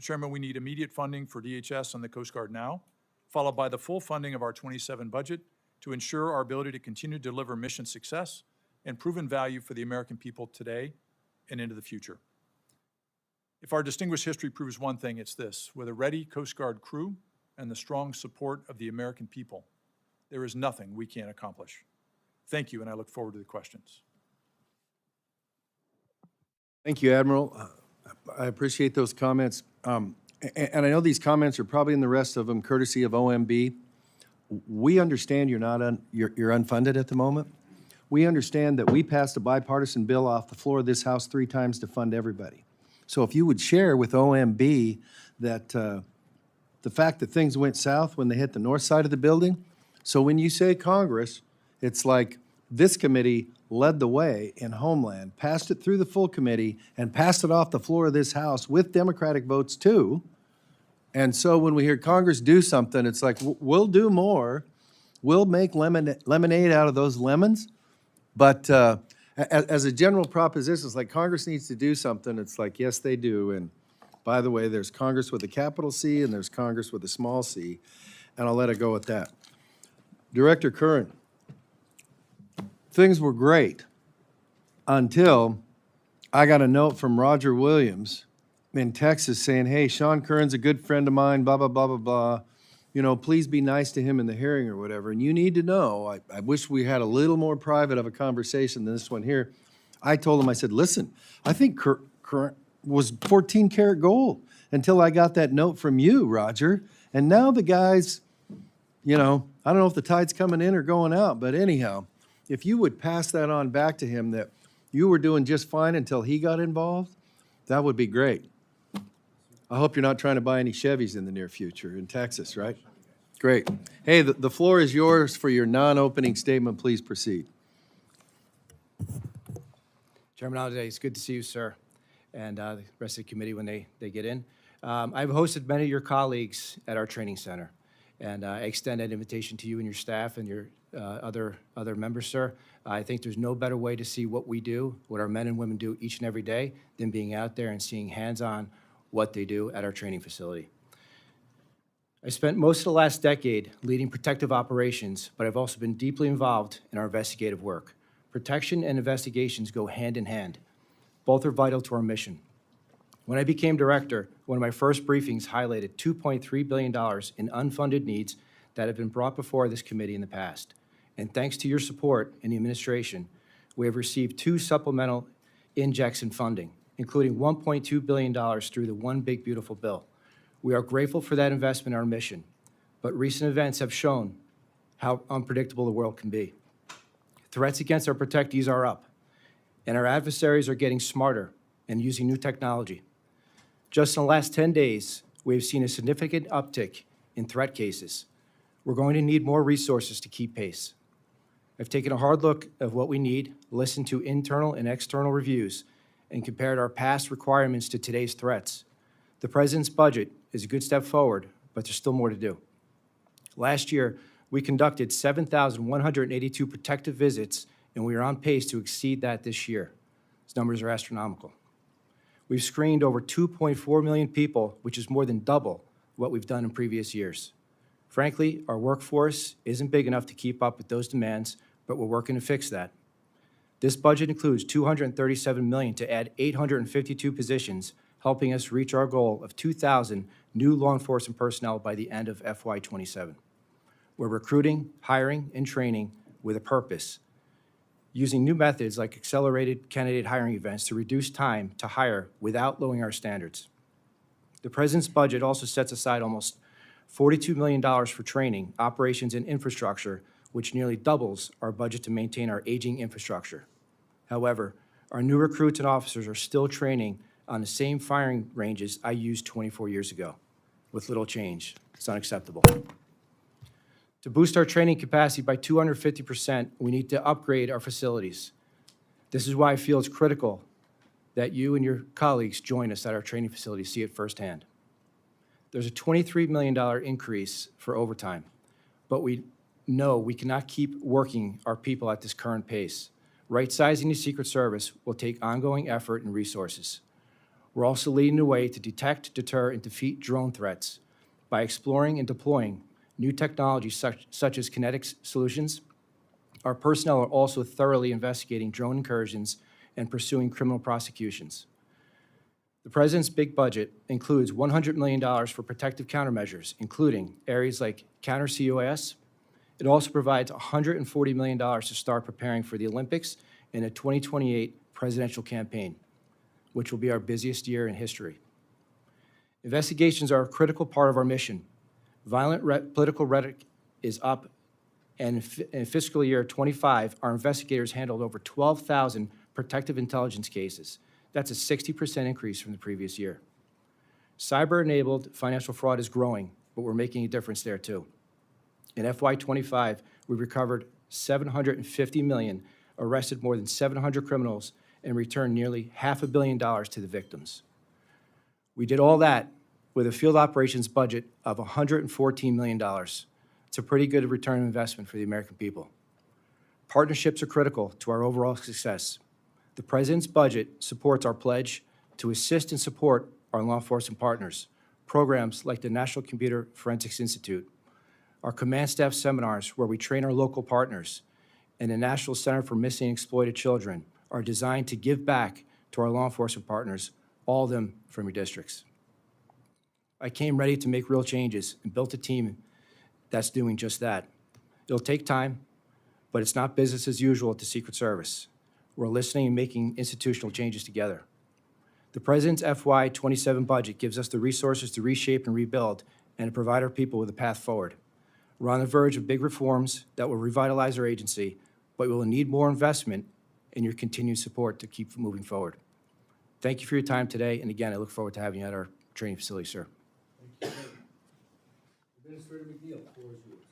Mr. Chairman, we need immediate funding for DHS and the Coast Guard now, followed by the full funding of our '27 budget to ensure our ability to continue to deliver mission success and proven value for the American people today and into the future. If our distinguished history proves one thing, it's this: with a ready Coast Guard crew and the strong support of the American people, there is nothing we can't accomplish. Thank you, and I look forward to the questions. Thank you, Admiral. I appreciate those comments. And I know these comments are probably in the rest of them courtesy of OMB. We understand you're unfunded at the moment. We understand that we passed a bipartisan bill off the floor of this House 3 times to fund everybody. So if you would share with OMB that the fact that things went south when they hit the north side of the building, so when you say Congress, it's like this committee led the way in Homeland, passed it through the full committee, and passed it off the floor of this House with Democratic votes too. And so when we hear Congress do something, it's like, we'll do more. We'll make lemonade out of those lemons. But as a general proposition, it's like Congress needs to do something. It's like, yes, they do. And by the way, there's Congress with a capital C and there's Congress with a small c. And I'll let it go at that. Director Curran, things were great until I got a note from Roger Williams in Texas saying, hey, Sean Curran's a good friend of mine, blah, blah, blah, blah, blah. You know, please be nice to him in the hearing or whatever. And you need to know, I wish we had a little more private of a conversation than this one here. I told him, I said, listen, I think Curran was 14 karat gold until I got that note from you, Roger. And now the guy's, you know, I don't know if the tide's coming in or going out, but anyhow, if you would pass that on back to him that you were doing just fine until he got involved, that would be great. I hope you're not trying to buy any Chevys in the near future in Texas, right? Great. Hey, the floor is yours for your non-opening statement. Please proceed. Chairman Holliday, it's good to see you, sir, and the rest of the committee when they get in. I've hosted many of your colleagues at our training center, and I extend that invitation to you and your staff and your other members, sir. I think there's no better way to see what we do, what our men and women do each and every day, than being out there and seeing hands-on what they do at our training facility. I spent most of the last decade leading protective operations, but I've also been deeply involved in our investigative work. Protection and investigations go hand in hand. Both are vital to our mission. When I became director, one of my first briefings highlighted $2.3 billion in unfunded needs that have been brought before this committee in the past. And thanks to your support in the administration, we have received 2 supplemental injects in funding, including $1.2 billion through the One Big Beautiful Bill. We are grateful for that investment in our mission, but recent events have shown how unpredictable the world can be. Threats against our protectees are up, and our adversaries are getting smarter and using new technology. Just in the last 10 days, we have seen a significant uptick in threat cases. We're going to need more resources to keep pace. I've taken a hard look at what we need, listened to internal and external reviews, and compared our past requirements to today's threats. The President's budget is a good step forward, but there's still more to do. Last year, we conducted 7,182 protective visits, and we are on pace to exceed that this year. These numbers are astronomical. We've screened over 2.4 million people, which is more than double what we've done in previous years. Frankly, our workforce isn't big enough to keep up with those demands, but we're working to fix that. This budget includes $237 million to add 852 positions, helping us reach our goal of 2,000 new law enforcement personnel by the end of FY27. We're recruiting, hiring, and training with a purpose, using new methods like accelerated candidate hiring events to reduce time to hire without lowering our standards. The President's budget also sets aside almost $42 million for training, operations, and infrastructure, which nearly doubles our budget to maintain our aging infrastructure. However, our new recruits and officers are still training on the same firing ranges I used 24 years ago, with little change. It's unacceptable. To boost our training capacity by 250%, we need to upgrade our facilities. This is why I feel it's critical that you and your colleagues join us at our training facility, see it firsthand. There's a $23 million increase for overtime, but we know we cannot keep working our people at this current pace. Right-sizing the Secret Service will take ongoing effort and resources. We're also leading the way to detect, deter, and defeat drone threats by exploring and deploying new technologies such as kinetic solutions. Our personnel are also thoroughly investigating drone incursions and pursuing criminal prosecutions. The President's big budget includes $100 million for protective countermeasures, including areas like counter-COS. It also provides $140 million to start preparing for the Olympics and the 2028 presidential campaign, which will be our busiest year in history. Investigations are a critical part of our mission. Violent political rhetoric is up, and in fiscal year 25, our investigators handled over 12,000 protective intelligence cases. That's a 60% increase from the previous year. Cyber-enabled financial fraud is growing, but we're making a difference there too. In FY25, we recovered $750 million, arrested more than 700 criminals, and returned nearly $500 million to the victims. We did all that with a field operations budget of $114 million. It's a pretty good return on investment for the American people. Partnerships are critical to our overall success. The President's budget supports our pledge to assist and support our law enforcement partners, programs like the National Computer Forensics Institute, our command staff seminars where we train our local partners, and the National Center for Missing and Exploited Children are designed to give back to our law enforcement partners, all of them from your districts. I came ready to make real changes and built a team that's doing just that. It'll take time, but it's not business as usual at the Secret Service. We're listening and making institutional changes together. The President's FY27 budget gives us the resources to reshape and rebuild and to provide our people with a path forward. We're on the verge of big reforms that will revitalize our agency, but we will need more investment and your continued support to keep moving forward. Thank you for your time today, and again, I look forward to having you at our training facility, sir. Thank you. Administrator McNeil, the floor is yours.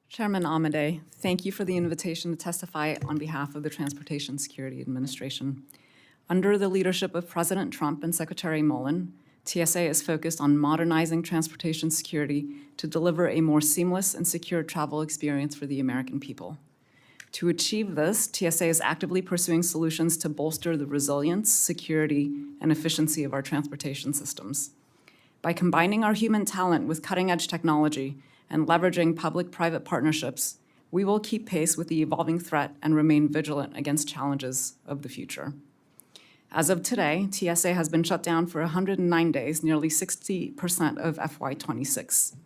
Chairman Amadei, thank you for the invitation to testify on behalf of the Transportation Security Administration. Under the leadership of President Trump and Secretary Mullen, TSA is focused on modernizing transportation security to deliver a more seamless and secure travel experience for the American people. To achieve this, TSA is actively pursuing solutions to bolster the resilience, security, and efficiency of our transportation systems. By combining our human talent with cutting-edge technology and leveraging public-private partnerships, we will keep pace with the evolving threat and remain vigilant against challenges of the future. As of today, TSA has been shut down for 109 days, nearly 60% of FY26.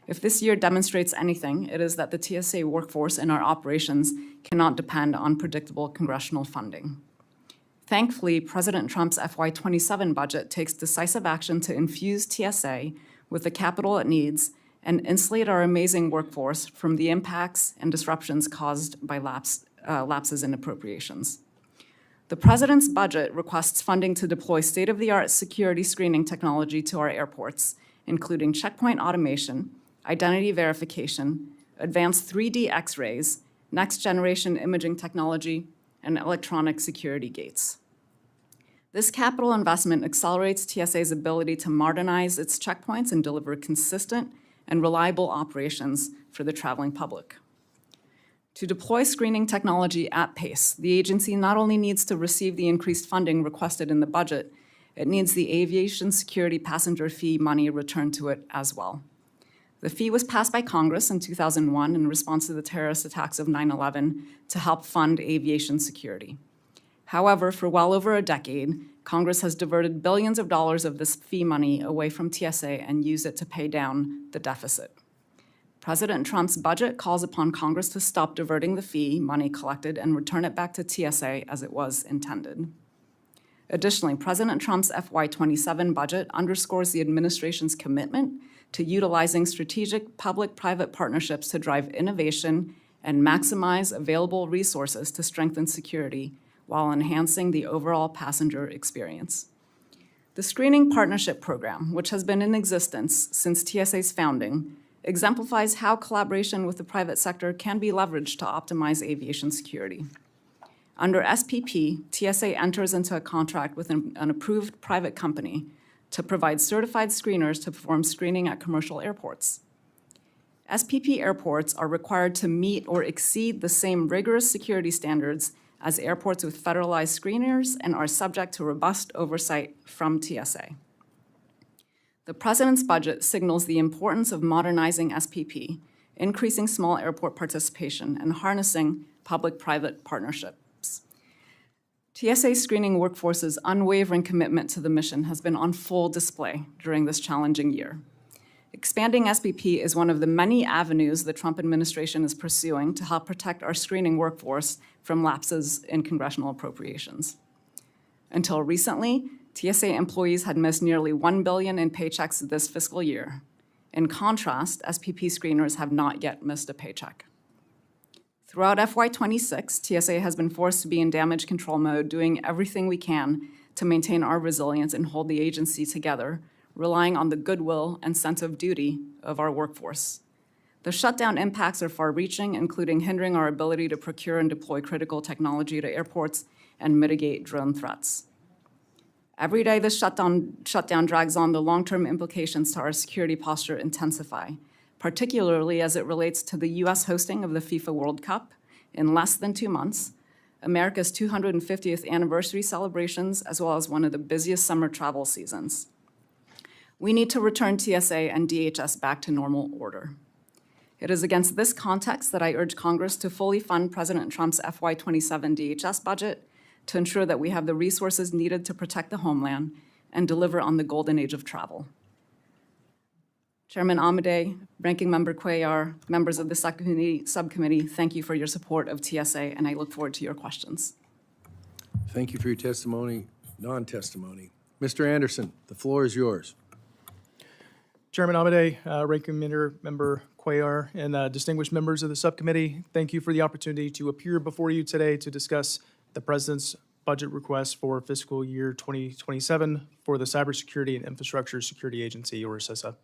If this year demonstrates anything, it is that the TSA workforce and our operations cannot depend on predictable congressional funding. Thankfully, President Trump's FY27 budget takes decisive action to infuse TSA with the capital it needs and insulate our amazing workforce from the impacts and disruptions caused by lapses in appropriations. The President's budget requests funding to deploy state-of-the-art security screening technology to our airports, including checkpoint automation, identity verification, advanced 3D X-rays, next-generation imaging technology, and electronic security gates. This capital investment accelerates TSA's ability to modernize its checkpoints and deliver consistent and reliable operations for the traveling public. To deploy screening technology at pace, the agency not only needs to receive the increased funding requested in the budget, it needs the aviation security passenger fee money returned to it as well. The fee was passed by Congress in 2001 in response to the terrorist attacks of 9/11 to help fund aviation security. However, for well over a decade, Congress has diverted billions of dollars of this fee money away from TSA and used it to pay down the deficit. President Trump's budget calls upon Congress to stop diverting the fee money collected and return it back to TSA as it was intended. Additionally, President Trump's FY27 budget underscores the administration's commitment to utilizing strategic public-private partnerships to drive innovation and maximize available resources to strengthen security while enhancing the overall passenger experience. The Screening Partnership Program, which has been in existence since TSA's founding, exemplifies how collaboration with the private sector can be leveraged to optimize aviation security. Under SPP, TSA enters into a contract with an approved private company to provide certified screeners to perform screening at commercial airports. SPP airports are required to meet or exceed the same rigorous security standards as airports with federalized screeners and are subject to robust oversight from TSA. The President's budget signals the importance of modernizing SPP, increasing small airport participation, and harnessing public-private partnerships. TSA screening workforce's unwavering commitment to the mission has been on full display during this challenging year. Expanding SPP is one of the many avenues the Trump administration is pursuing to help protect our screening workforce from lapses in congressional appropriations. Until recently, TSA employees had missed nearly $1 billion in paychecks this fiscal year. In contrast, SPP screeners have not yet missed a paycheck. Throughout FY26, TSA has been forced to be in damage control mode, doing everything we can to maintain our resilience and hold the agency together, relying on the goodwill and sense of duty of our workforce. The shutdown impacts are far-reaching, including hindering our ability to procure and deploy critical technology to airports and mitigate drone threats. Every day this shutdown drags on, the long-term implications to our security posture intensify, particularly as it relates to the U.S. hosting of the FIFA World Cup in less than 2 months, America's 250th anniversary celebrations, as well as one of the busiest summer travel seasons. We need to return TSA and DHS back to normal order. It is against this context that I urge Congress to fully fund President Trump's FY27 DHS budget to ensure that we have the resources needed to protect the homeland and deliver on the golden age of travel. Chairman Amade, Ranking Member Cuellar, members of the subcommittee, thank you for your support of TSA, and I look forward to your questions. Thank you for your testimony, non-testimony. Mr. Anderson, the floor is yours. Chairman Amade, Ranking Member Cuellar, and distinguished members of the subcommittee, thank you for the opportunity to appear before you today to discuss the President's budget request for fiscal year 2027 for the Cybersecurity and Infrastructure Security Agency, or CISA.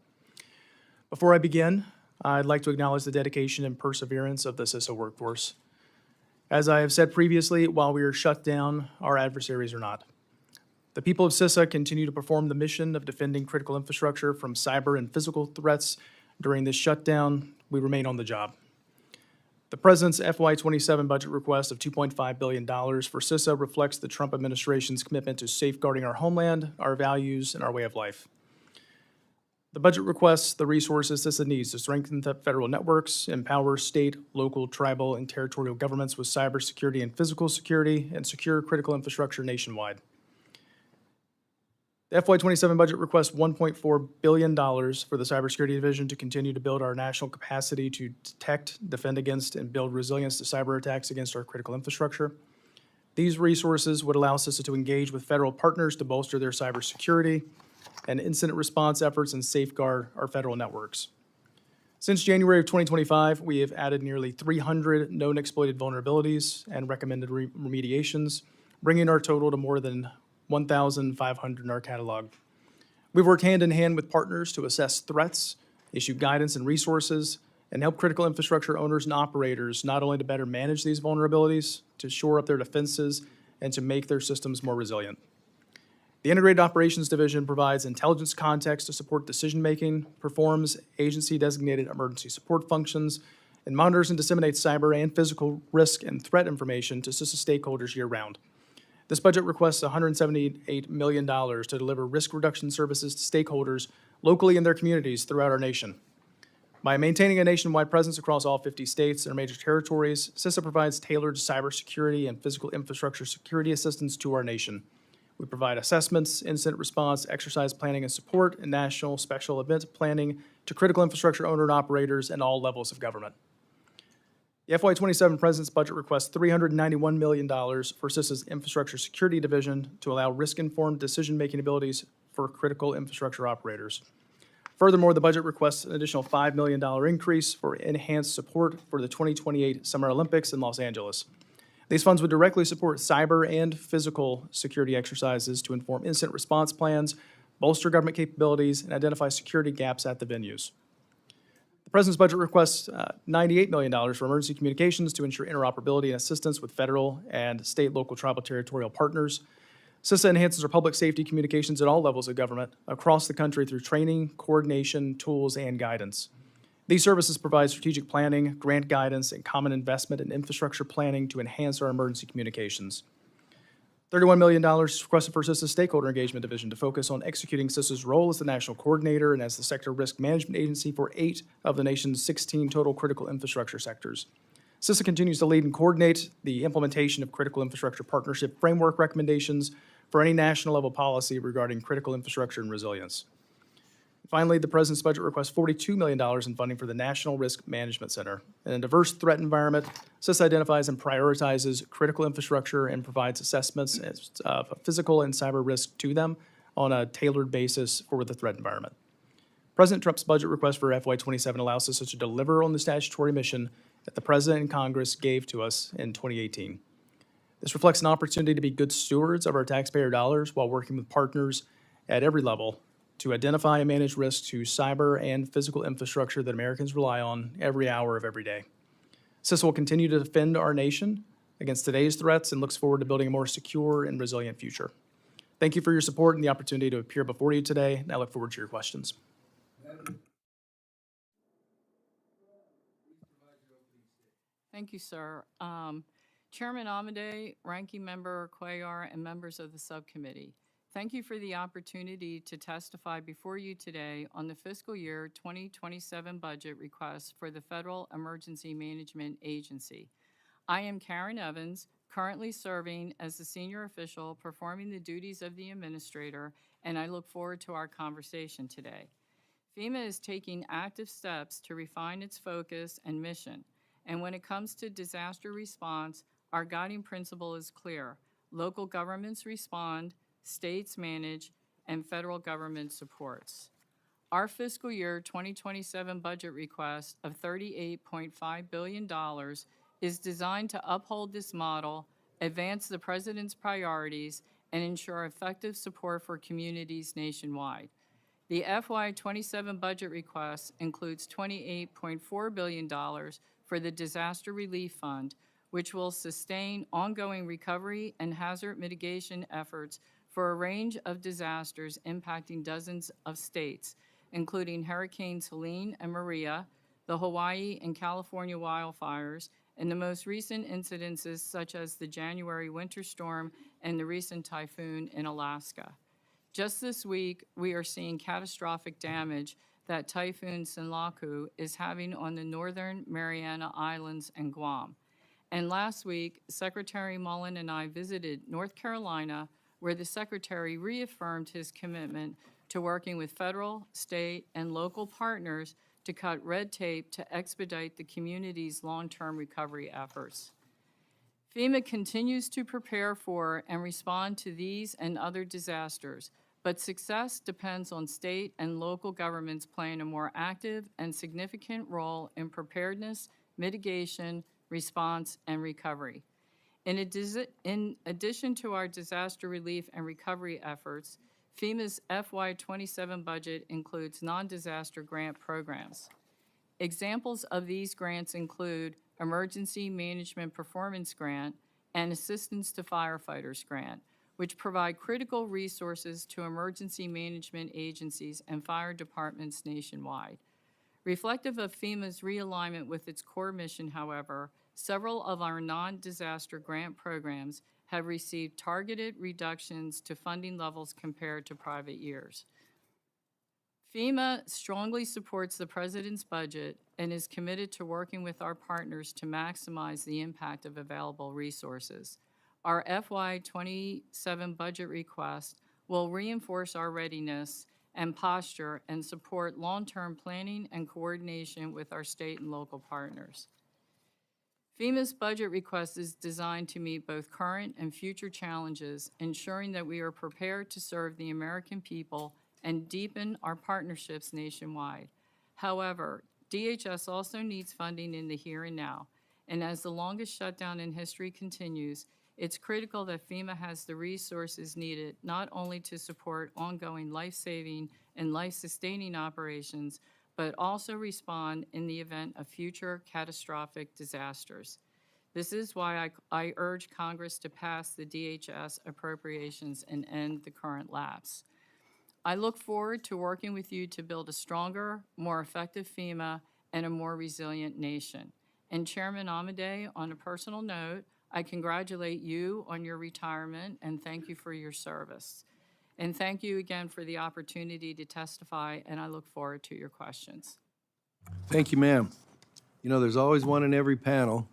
Before I begin, I'd like to acknowledge the dedication and perseverance of the CISA workforce. As I have said previously, while we are shut down, our adversaries are not. The people of CISA continue to perform the mission of defending critical infrastructure from cyber and physical threats. During this shutdown, we remain on the job. The President's FY27 budget request of $2.5 billion for CISA reflects the Trump administration's commitment to safeguarding our homeland, our values, and our way of life. The budget requests the resources CISA needs to strengthen the federal networks, empower state, local, tribal, and territorial governments with cybersecurity and physical security, and secure critical infrastructure nationwide. The FY27 budget requests $1.4 billion for the Cybersecurity Division to continue to build our national capacity to detect, defend against, and build resilience to cyber attacks against our critical infrastructure. These resources would allow CISA to engage with federal partners to bolster their cybersecurity and incident response efforts and safeguard our federal networks. Since January of 2025, we have added nearly 300 known exploited vulnerabilities and recommended remediations, bringing our total to more than 1,500 in our catalog. We've worked hand in hand with partners to assess threats, issue guidance and resources, and help critical infrastructure owners and operators not only to better manage these vulnerabilities, to shore up their defenses, and to make their systems more resilient. The Integrated Operations Division provides intelligence context to support decision-making, performs agency-designated emergency support functions, and monitors and disseminates cyber and physical risk and threat information to CISA stakeholders year-round. This budget requests $178 million to deliver risk reduction services to stakeholders locally in their communities throughout our nation. By maintaining a nationwide presence across all 50 states and our major territories, CISA provides tailored cybersecurity and physical infrastructure security assistance to our nation. We provide assessments, incident response, exercise planning and support, and national special event planning to critical infrastructure owner and operators and all levels of government. The FY27 President's budget requests $391 million for CISA's Infrastructure Security Division to allow risk-informed decision-making abilities for critical infrastructure operators. Furthermore, the budget requests an additional $5 million increase for enhanced support for the 2028 Summer Olympics in Los Angeles. These funds would directly support cyber and physical security exercises to inform incident response plans, bolster government capabilities, and identify security gaps at the venues. The President's budget requests $98 million for emergency communications to ensure interoperability and assistance with federal and state, local, tribal, territorial partners. CISA enhances our public safety communications at all levels of government across the country through training, coordination, tools, and guidance. These services provide strategic planning, grant guidance, and common investment and infrastructure planning to enhance our emergency communications. $31 million is requested for CISA's Stakeholder Engagement Division to focus on executing CISA's role as the national coordinator and as the sector risk management agency for 8 of the nation's 16 total critical infrastructure sectors. CISA continues to lead and coordinate the implementation of critical infrastructure partnership framework recommendations for any national level policy regarding critical infrastructure and resilience. Finally, the President's budget requests $42 million in funding for the National Risk Management Center. In a diverse threat environment, CISA identifies and prioritizes critical infrastructure and provides assessments of physical and cyber risk to them on a tailored basis for the threat environment. President Trump's budget request for FY27 allows CISA to deliver on the statutory mission that the President and Congress gave to us in 2018. This reflects an opportunity to be good stewards of our taxpayer dollars while working with partners at every level to identify and manage risks to cyber and physical infrastructure that Americans rely on every hour of every day. CISA will continue to defend our nation against today's threats and looks forward to building a more secure and resilient future. Thank you for your support and the opportunity to appear before you today, and I look forward to your questions. Thank you, sir. Chairman Amade, Ranking Member Cuellar, and members of the subcommittee, thank you for the opportunity to testify before you today on the fiscal year 2027 budget request for the Federal Emergency Management Agency. I am Karen Evans, currently serving as the senior official performing the duties of the administrator, and I look forward to our conversation today. FEMA is taking active steps to refine its focus and mission, and when it comes to disaster response, our guiding principle is clear. Local governments respond, states manage, and federal government supports. Our fiscal year 2027 budget request of $38.5 billion is designed to uphold this model, advance the President's priorities, and ensure effective support for communities nationwide. The FY27 budget request includes $28.4 billion for the Disaster Relief Fund, which will sustain ongoing recovery and hazard mitigation efforts for a range of disasters impacting dozens of states, including Hurricanes Helene and Maria, the Hawaii and California wildfires, and the most recent incidences such as the January winter storm and the recent typhoon in Alaska. Just this week, we are seeing catastrophic damage that Typhoon Sinlaku is having on the northern Mariana Islands and Guam. And last week, Secretary Mullen and I visited North Carolina, where the Secretary reaffirmed his commitment to working with federal, state, and local partners to cut red tape to expedite the community's long-term recovery efforts. FEMA continues to prepare for and respond to these and other disasters, but success depends on state and local governments playing a more active and significant role in preparedness, mitigation, response, and recovery. In addition to our disaster relief and recovery efforts, FEMA's FY27 budget includes non-disaster grant programs. Examples of these grants include Emergency Management Performance Grant and Assistance to Firefighters Grant, which provide critical resources to emergency management agencies and fire departments nationwide. Reflective of FEMA's realignment with its core mission, however, several of our non-disaster grant programs have received targeted reductions to funding levels compared to private years. FEMA strongly supports the President's budget and is committed to working with our partners to maximize the impact of available resources. Our FY27 budget request will reinforce our readiness and posture and support long-term planning and coordination with our state and local partners. FEMA's budget request is designed to meet both current and future challenges, ensuring that we are prepared to serve the American people and deepen our partnerships nationwide. However, DHS also needs funding in the here and now, and as the longest shutdown in history continues, it's critical that FEMA has the resources needed not only to support ongoing life-saving and life-sustaining operations, but also respond in the event of future catastrophic disasters. This is why I urge Congress to pass the DHS appropriations and end the current lapse. I look forward to working with you to build a stronger, more effective FEMA and a more resilient nation. And Chairman Amadei, on a personal note, I congratulate you on your retirement and thank you for your service. And thank you again for the opportunity to testify, and I look forward to your questions. Thank you, ma'am. You know, there's always one in every panel.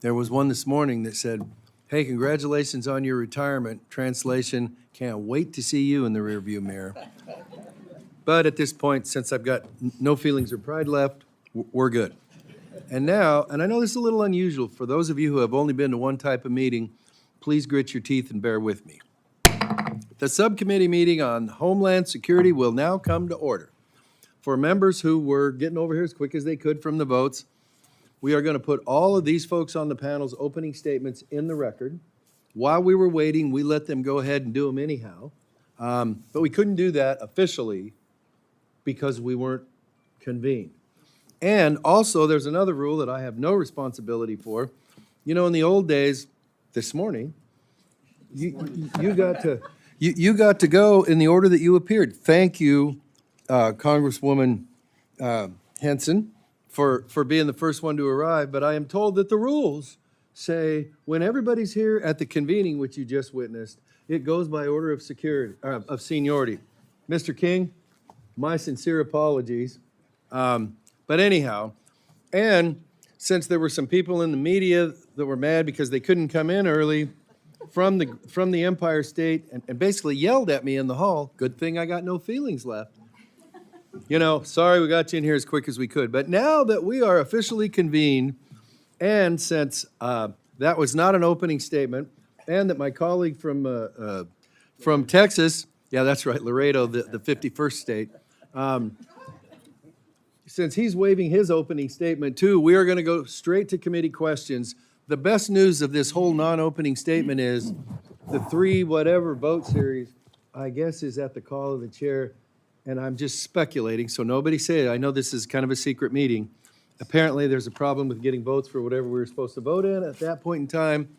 There was one this morning that said, "Hey, congratulations on your retirement." Translation, can't wait to see you in the rearview mirror. But at this point, since I've got no feelings or pride left, we're good. And now, and I know this is a little unusual, for those of you who have only been to one type of meeting, please grit your teeth and bear with me. The subcommittee meeting on Homeland Security will now come to order. For members who were getting over here as quick as they could from the votes, we are going to put all of these folks on the panel's opening statements in the record. While we were waiting, we let them go ahead and do them anyhow. But we couldn't do that officially because we weren't convened. And also, there's another rule that I have no responsibility for. You know, in the old days, this morning, you got to go in the order that you appeared. Thank you, Congresswoman Henson, for being the first one to arrive. But I am told that the rules say when everybody's here at the convening, which you just witnessed, it goes by order of seniority. Mr. King, my sincere apologies. But anyhow, and since there were some people in the media that were mad because they couldn't come in early from the Empire State and basically yelled at me in the hall, good thing I got no feelings left. You know, sorry we got you in here as quick as we could. But now that we are officially convened, and since that was not an opening statement, and that my colleague from Texas, yeah, that's right, Laredo, the 51st state, since he's waiving his opening statement too, we are going to go straight to committee questions. The best news of this whole non-opening statement is the 3 whatever vote series, I guess, is at the call of the chair. And I'm just speculating, so nobody say it. I know this is kind of a secret meeting. Apparently, there's a problem with getting votes for whatever we were supposed to vote in at that point in time.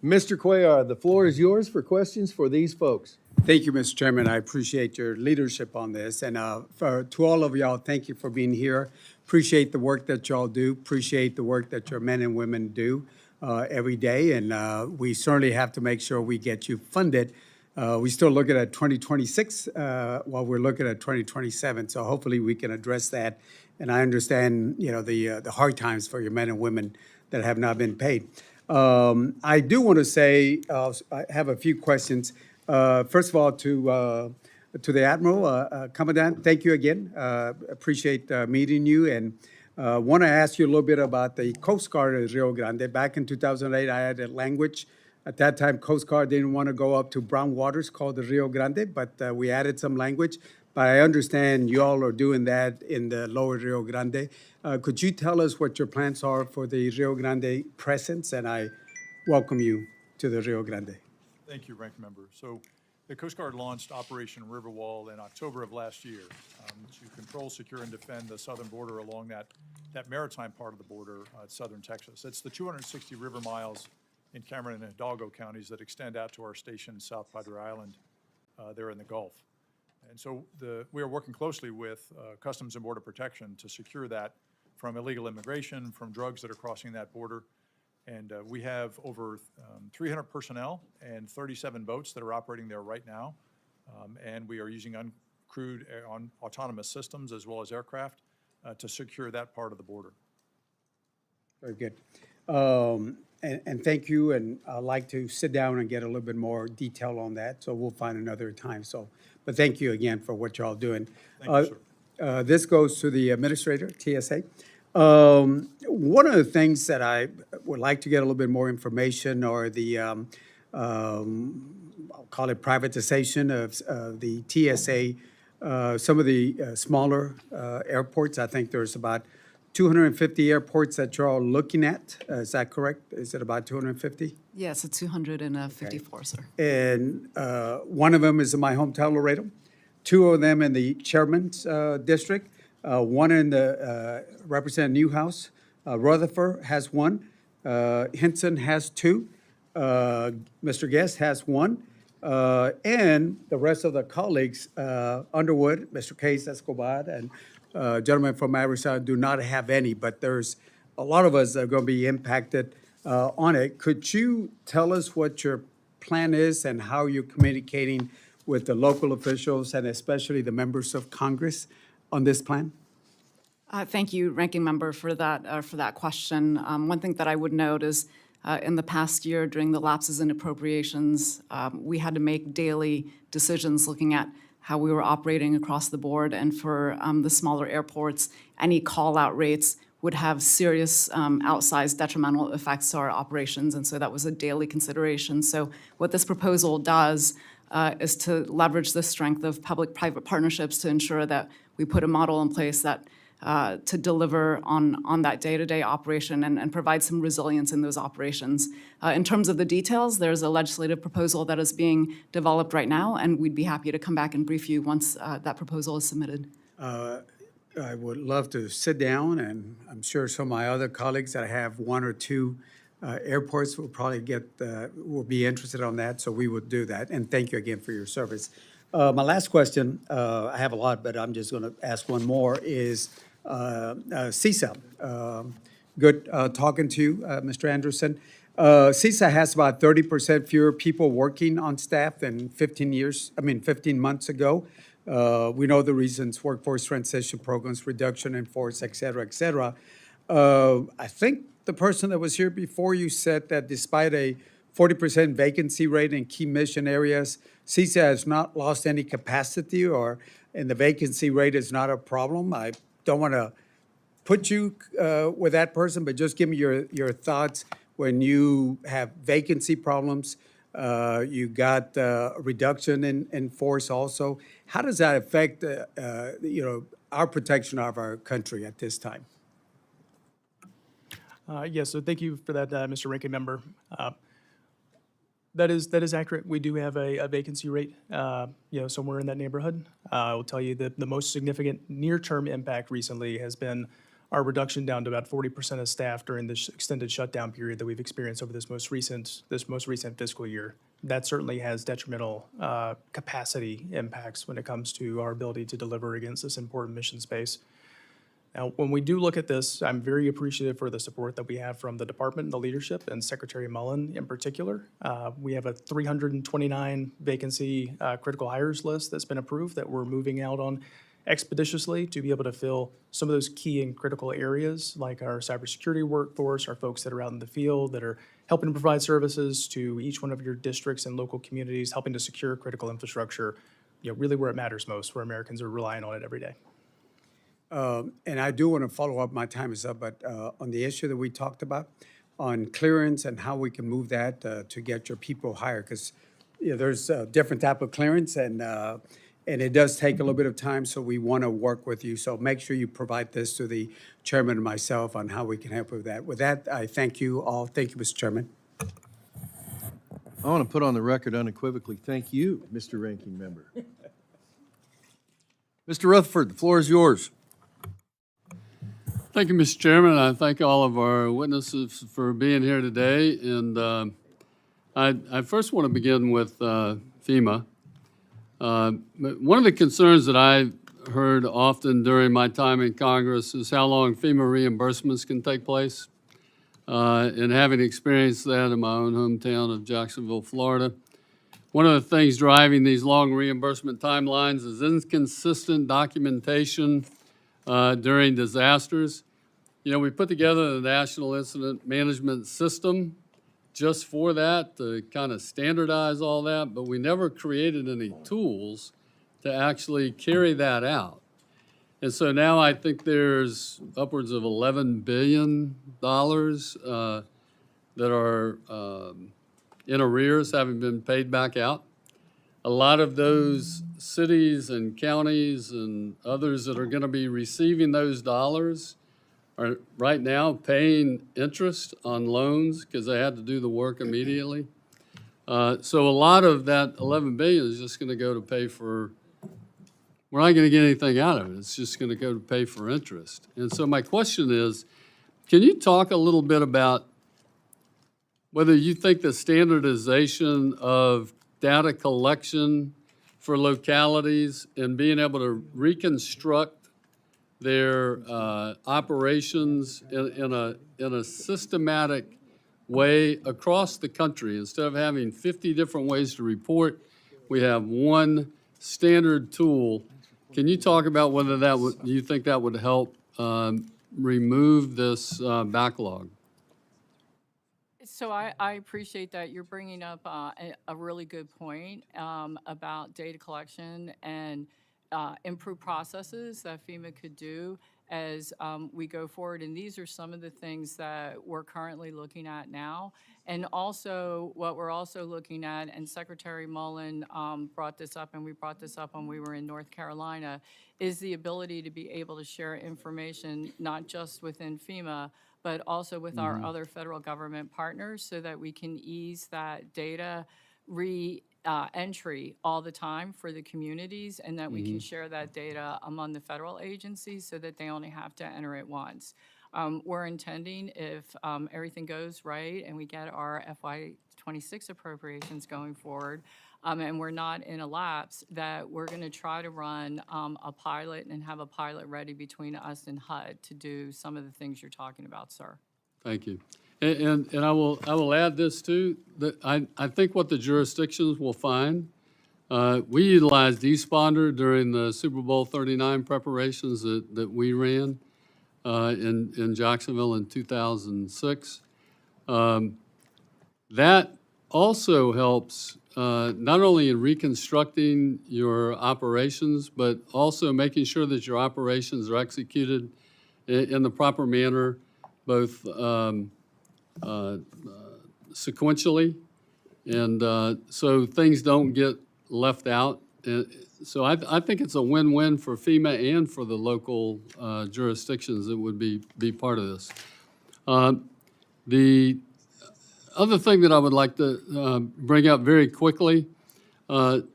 Mr. Cuellar, the floor is yours for questions for these folks. Thank you, Mr. Chairman. I appreciate your leadership on this. And to all of y'all, thank you for being here. Appreciate the work that y'all do. Appreciate the work that your men and women do every day. And we certainly have to make sure we get you funded. We still looking at 2026 while we're looking at 2027. So hopefully we can address that. And I understand, you know, the hard times for your men and women that have not been paid. I do want to say, I have a few questions. First of all, to the Admiral, Commandant, thank you again. Appreciate meeting you, and want to ask you a little bit about the Coast Guard of Rio Grande. Back in 2008, I had a language. At that time, Coast Guard didn't want to go up to brown waters called the Rio Grande, but we added some language. But I understand you all are doing that in the lower Rio Grande. Could you tell us what your plans are for the Rio Grande presence? And I welcome you to the Rio Grande. Thank you, Ranking Member. So the Coast Guard launched Operation Riverwall in October of last year to control, secure, and defend the southern border along that maritime part of the border at southern Texas. It's the 260 river miles in Cameron and Hidalgo counties that extend out to our station, South Padre Island, there in the Gulf. And so we are working closely with Customs and Border Protection to secure that from illegal immigration, from drugs that are crossing that border. And we have over 300 personnel and 37 boats that are operating there right now. And we are using uncrewed autonomous systems as well as aircraft to secure that part of the border. Very good. And thank you, and I'd like to sit down and get a little bit more detail on that, so we'll find another time. But thank you again for what y'all doing. Thank you, sir. This goes to the Administrator, TSA. One of the things that I would like to get a little bit more information are the, I'll call it privatization of the TSA, some of the smaller airports. I think there's about 250 airports that you're all looking at. Is that correct? Is it about 250? Yes, it's 254, sir. And one of them is in my hometown, Laredo. 2 of them in the Chairman's District. One in the Representative Newhouse. Rutherford has 1. Henson has 2. Mr. Guest has 1. And the rest of the colleagues, Underwood, Mr. Case Escobar, and gentleman from Arizona do not have any, but there's a lot of us that are going to be impacted on it. Could you tell us what your plan is and how you're communicating with the local officials and especially the members of Congress on this plan? Thank you, Ranking Member, for that question. One thing that I would note is in the past year, during the lapses in appropriations, we had to make daily decisions looking at how we were operating across the board. And for the smaller airports, any call-out rates would have serious outsized detrimental effects to our operations. And so that was a daily consideration. So what this proposal does is to leverage the strength of public-private partnerships to ensure that we put a model in place that to deliver on that day-to-day operation and provide some resilience in those operations. In terms of the details, there's a legislative proposal that is being developed right now, and we'd be happy to come back and brief you once that proposal is submitted. I would love to sit down, and I'm sure some of my other colleagues that have one or two airports will probably will be interested on that, so we would do that. And thank you again for your service. My last question, I have a lot, but I'm just going to ask one more, is CISA. Good talking to you, Mr. Anderson. CISA has about 30% fewer people working on staff than 15 months ago. We know the reasons: workforce transition programs, reduction in force, et cetera, et cetera. I think the person that was here before you said that despite a 40% vacancy rate in key mission areas, CISA has not lost any capacity, and the vacancy rate is not a problem. I don't want to put you with that person, but just give me your thoughts when you have vacancy problems. You got a reduction in force also. How does that affect our protection of our country at this time? Yes, so thank you for that, Mr. Ranking Member. That is accurate. We do have a vacancy rate, somewhere in that neighborhood. I will tell you that the most significant near-term impact recently has been our reduction down to about 40% of staff during this extended shutdown period that we've experienced over this most recent fiscal year. That certainly has detrimental capacity impacts when it comes to our ability to deliver against this important mission space. Now, when we do look at this, I'm very appreciative for the support that we have from the department and the leadership, and Secretary Mullen in particular. We have a 329 vacancy critical hires list that's been approved that we're moving out on expeditiously to be able to fill some of those key and critical areas, like our cybersecurity workforce, our folks that are out in the field that are helping to provide services to each one of your districts and local communities, helping to secure critical infrastructure, really where it matters most, where Americans are relying on it every day. And I do want to follow up, my time is up, but on the issue that we talked about, on clearance and how we can move that to get your people hired, because there's a different type of clearance, and it does take a little bit of time, so we want to work with you. So make sure you provide this to the chairman and myself on how we can help with that. With that, I thank you all. Thank you, Mr. Chairman. I want to put on the record unequivocally, thank you, Mr. Ranking Member. Mr. Rutherford, the floor is yours. Thank you, Mr. Chairman. I thank all of our witnesses for being here today. And I first want to begin with FEMA. One of the concerns that I heard often during my time in Congress is how long FEMA reimbursements can take place. And having experienced that in my own hometown of Jacksonville, Florida, one of the things driving these long reimbursement timelines is inconsistent documentation during disasters. We put together the National Incident Management System just for that, to kind of standardize all that, but we never created any tools to actually carry that out. And so now I think there's upwards of $11 billion that are in arrears, having been paid back out. A lot of those cities and counties and others that are going to be receiving those dollars are right now paying interest on loans because they had to do the work immediately. So a lot of that $11 billion is just going to go to pay for, we're not going to get anything out of it. It's just going to go to pay for interest. And so my question is, can you talk a little bit about whether you think the standardization of data collection for localities and being able to reconstruct their operations in a systematic way across the country. Instead of having 50 different ways to report, we have one standard tool. Can you talk about whether that would, you think that would help remove this backlog? So I appreciate that you're bringing up a really good point about data collection and improved processes that FEMA could do as we go forward. And these are some of the things that we're currently looking at now. And also, what we're also looking at, and Secretary Mullen brought this up, and we brought this up when we were in North Carolina, is the ability to be able to share information, not just within FEMA, but also with our other federal government partners, so that we can ease that data entry all the time for the communities, and that we can share that data among the federal agencies so that they only have to enter it once. We're intending, if everything goes right and we get our FY26 appropriations going forward, and we're not in a lapse, that we're going to try to run a pilot and have a pilot ready between us and HUD to do some of the things you're talking about, sir. Thank you. And I will add this too, that I think what the jurisdictions will find, we utilized eSponder during the Super Bowl 39 preparations that we ran in Jacksonville in 2006. That also helps not only in reconstructing your operations, but also making sure that your operations are executed in the proper manner, both sequentially, and so things don't get left out. So I think it's a win-win for FEMA and for the local jurisdictions that would be part of this. The other thing that I would like to bring up very quickly,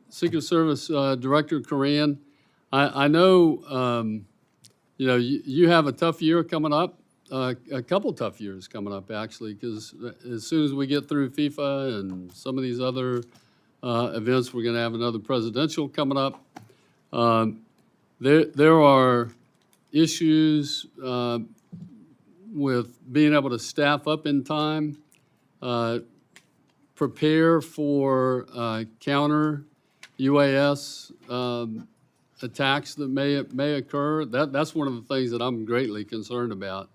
Secret Service Director Coran, I know you have a tough year coming up, a couple tough years coming up actually, because as soon as we get through FIFA and some of these other events, we're going to have another presidential coming up. There are issues with being able to staff up in time, prepare for counter UAS attacks that may occur. That's one of the things that I'm greatly concerned about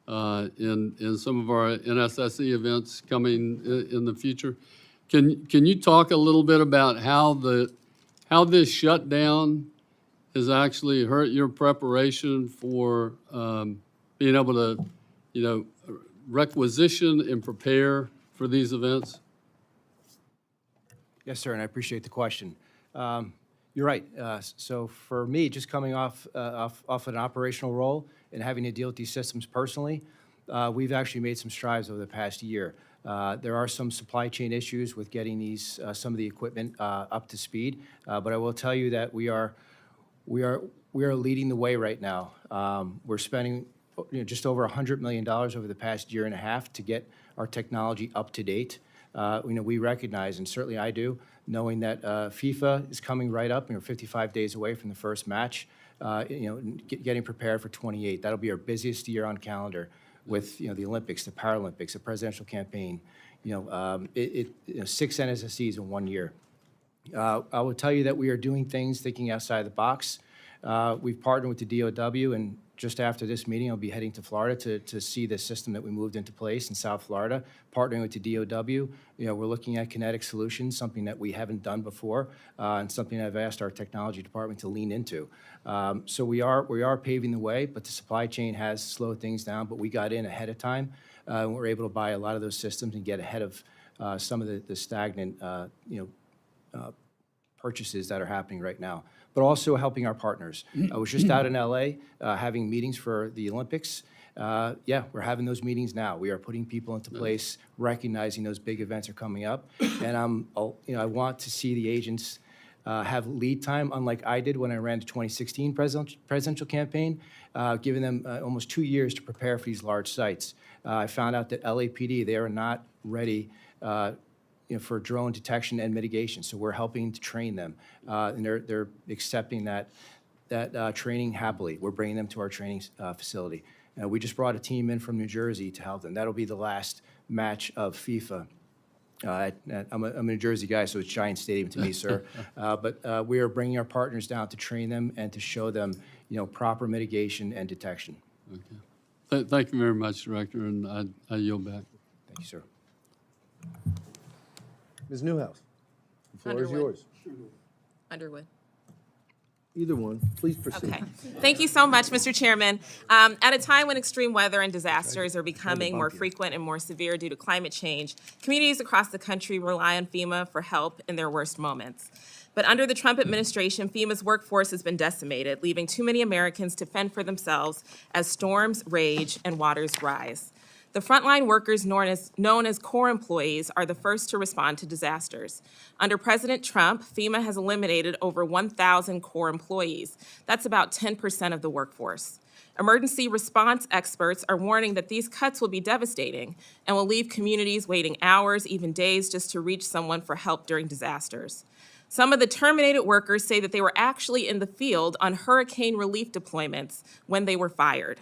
in some of our NSSE events coming in the future. Can you talk a little bit about how this shutdown has actually hurt your preparation for being able to, requisition and prepare for these events? Yes, sir, and I appreciate the question. You're right. So for me, just coming off an operational role and having to deal with these systems personally, we've actually made some strides over the past year. There are some supply chain issues with getting these some of the equipment up to speed, but I will tell you that we are leading the way right now. We're spending just over $100 million over the past year and a half to get our technology up to date. We recognize, and certainly I do, knowing that FIFA is coming right up. 55 days away from the first match. Getting prepared for 28. That'll be our busiest year on calendar, with the Olympics, the Paralympics, the presidential campaign. 6 NSSEs in 1 year. I will tell you that we are doing things thinking outside the box. We've partnered with the DOW, and just after this meeting, I'll be heading to Florida to see the system that we moved into place in South Florida, partnering with the DOW. We're looking at kinetic solutions, something that we haven't done before, and something I've asked our technology department to lean into. So we are paving the way, but the supply chain has slowed things down, but we got in ahead of time, and we're able to buy a lot of those systems and get ahead of some of the stagnant purchases that are happening right now, but also helping our partners. I was just out in LA having meetings for the Olympics. We're having those meetings now. We are putting people into place, recognizing those big events are coming up, and I want to see the agents have lead time, unlike I did when I ran the 2016 presidential campaign, giving them almost 2 years to prepare for these large sites. I found out that LAPD, they are not ready for drone detection and mitigation, so we're helping to train them, and they're accepting that that training happily. We're bringing them to our training facility. We just brought a team in from New Jersey to help them. That'll be the last match of FIFA. I'm a New Jersey guy, so it's Giant Stadium to me, sir. But we are bringing our partners down to train them and to show them, proper mitigation and detection. Okay. Thank you very much, Director, and I yield back. Thank you, sir. Ms. Newhouse, the floor is Underwood. yours. Underwood. Either one, please proceed. Okay. Thank you so much, Mr. Chairman. At a time when extreme weather and disasters are becoming more frequent and more severe due to climate change, communities across the country rely on FEMA for help in their worst moments. But under the Trump administration, FEMA's workforce has been decimated, leaving too many Americans to fend for themselves as storms rage and waters rise. The frontline workers known as core employees are the first to respond to disasters. Under President Trump, FEMA has eliminated over 1,000 core employees. That's about 10% of the workforce. Emergency response experts are warning that these cuts will be devastating and will leave communities waiting hours, even days, just to reach someone for help during disasters. Some of the terminated workers say that they were actually in the field on hurricane relief deployments when they were fired.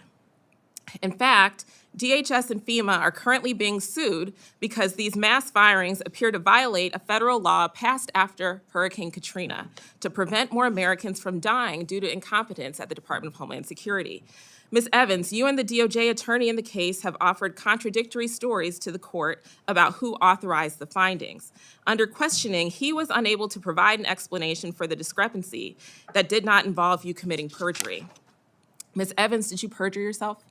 In fact, DHS and FEMA are currently being sued because these mass firings appear to violate a federal law passed after Hurricane Katrina to prevent more Americans from dying due to incompetence at the Department of Homeland Security. Ms. Evans, you and the DOJ attorney in the case have offered contradictory stories to the court about who authorized the findings. Under questioning, he was unable to provide an explanation for the discrepancy that did not involve you committing perjury. Ms. Evans, did you perjure yourself?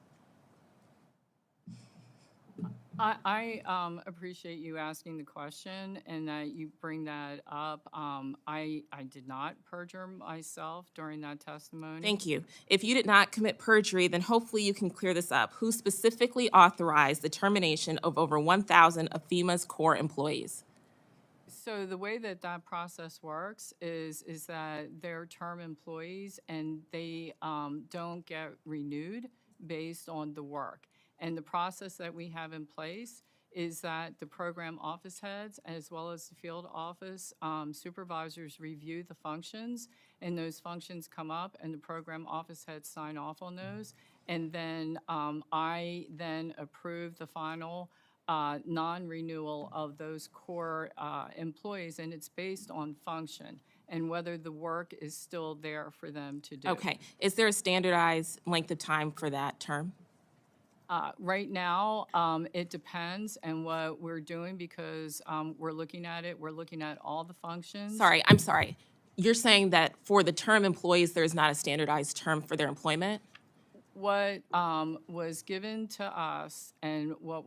I appreciate you asking the question and that you bring that up. I did not perjure myself during that testimony. Thank you. If you did not commit perjury, then hopefully you can clear this up. Who specifically authorized the termination of over 1,000 of FEMA's core employees? So the way that that process works is that they're term employees and they don't get renewed based on the work. And the process that we have in place is that the program office heads, as well as the field office supervisors, review the functions, and those functions come up, and the program office heads sign off on those. And then I then approve the final non-renewal of those core employees, and it's based on function and whether the work is still there for them to do. Okay. Is there a standardized length of time for that term? Right now, it depends on what we're doing because we're looking at it. We're looking at all the functions. Sorry, I'm sorry. You're saying that for the term employees, there's not a standardized term for their employment? What was given to us and what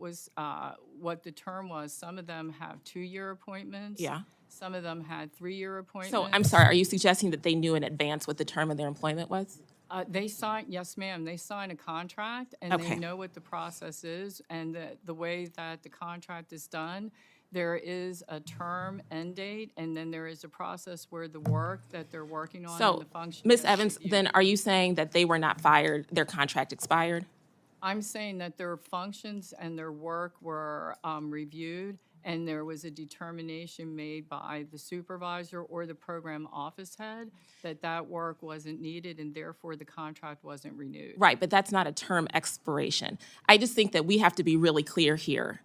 the term was, some of them have 2-year appointments. Yeah. Some of them had 3-year appointments. So I'm sorry, are you suggesting that they knew in advance what the term of their employment was? They sign, yes, ma'am, they sign a contract and Okay. they know what the process is and the way that the contract is done. There is a term end date and then there is a process where the work that they're working on and So, the function. Ms. gets Evans, reviewed. then are you saying that they were not fired, their contract expired? I'm saying that their functions and their work were reviewed and there was a determination made by the supervisor or the program office head that that work wasn't needed and therefore the contract wasn't renewed. Right, but that's not a term expiration. I just think that we have to be really clear here.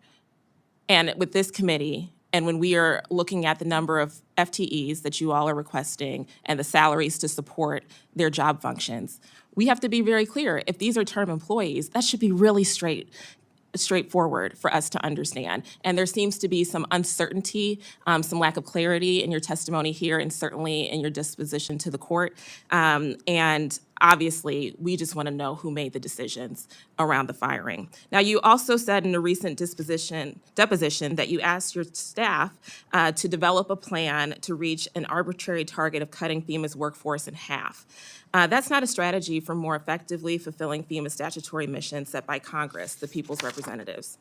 And with this committee, and when we are looking at the number of FTEs that you all are requesting and the salaries to support their job functions, we have to be very clear. If these are term employees, that should be really straightforward for us to understand. And there seems to be some uncertainty, some lack of clarity in your testimony here and certainly in your disposition to the court. And obviously, we just want to know who made the decisions around the firing. Now, you also said in a recent deposition that you asked your staff to develop a plan to reach an arbitrary target of cutting FEMA's workforce in half. That's not a strategy for more effectively fulfilling FEMA's statutory mission set by Congress, the people's representatives.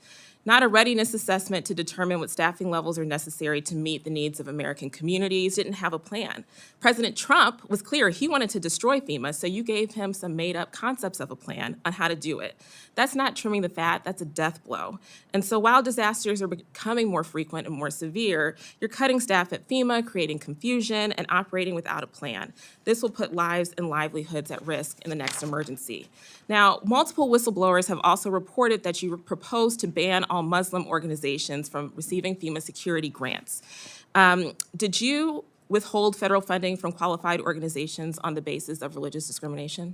Not a readiness assessment to determine what staffing levels are necessary to meet the needs of American communities, didn't have a plan. President Trump was clear he wanted to destroy FEMA, so you gave him some made-up concepts of a plan on how to do it. That's not trimming the fat, that's a death blow. And so while disasters are becoming more frequent and more severe, you're cutting staff at FEMA, creating confusion, and operating without a plan. This will put lives and livelihoods at risk in the next emergency. Now, multiple whistleblowers have also reported that you propose to ban all Muslim organizations from receiving FEMA security grants. Did you withhold federal funding from qualified organizations on the basis of religious discrimination?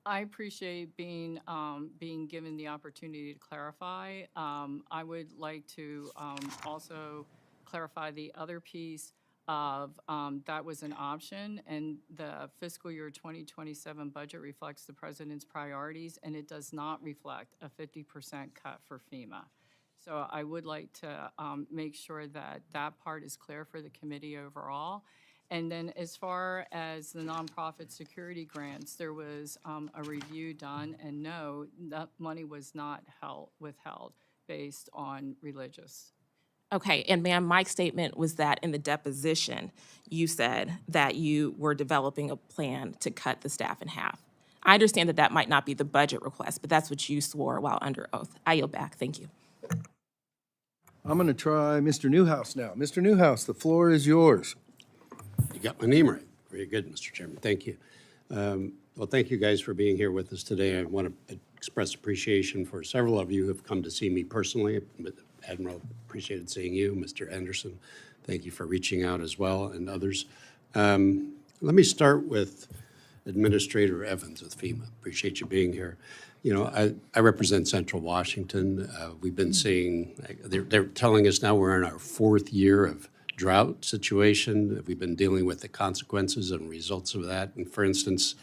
I appreciate being given the opportunity to clarify. I would like to also clarify the other piece of that was an option, and the fiscal year 2027 budget reflects the president's priorities, and it does not reflect a 50% cut for FEMA. So I would like to make sure that that part is clear for the committee overall. And then as far as the nonprofit security grants, there was a review done, and no, that money was not withheld based on religious. Okay, and ma'am, my statement was that in the deposition, you said that you were developing a plan to cut the staff in half. I understand that that might not be the budget request, but that's what you swore while under oath. I yield back. Thank you. I'm going to try Mr. Newhouse now. Mr. Newhouse, the floor is yours. You got my name right. Very good, Mr. Chairman. Thank you. Well, thank you guys for being here with us today. I want to express appreciation for several of you who have come to see me personally. Admiral, appreciated seeing you. Mr. Anderson, thank you for reaching out as well, and others. Let me start with Administrator Evans with FEMA. Appreciate you being here. You know, I represent Central Washington. We've been seeing, they're telling us now we're in our 4th year of drought situation. We've been dealing with the consequences and results of that. And for instance,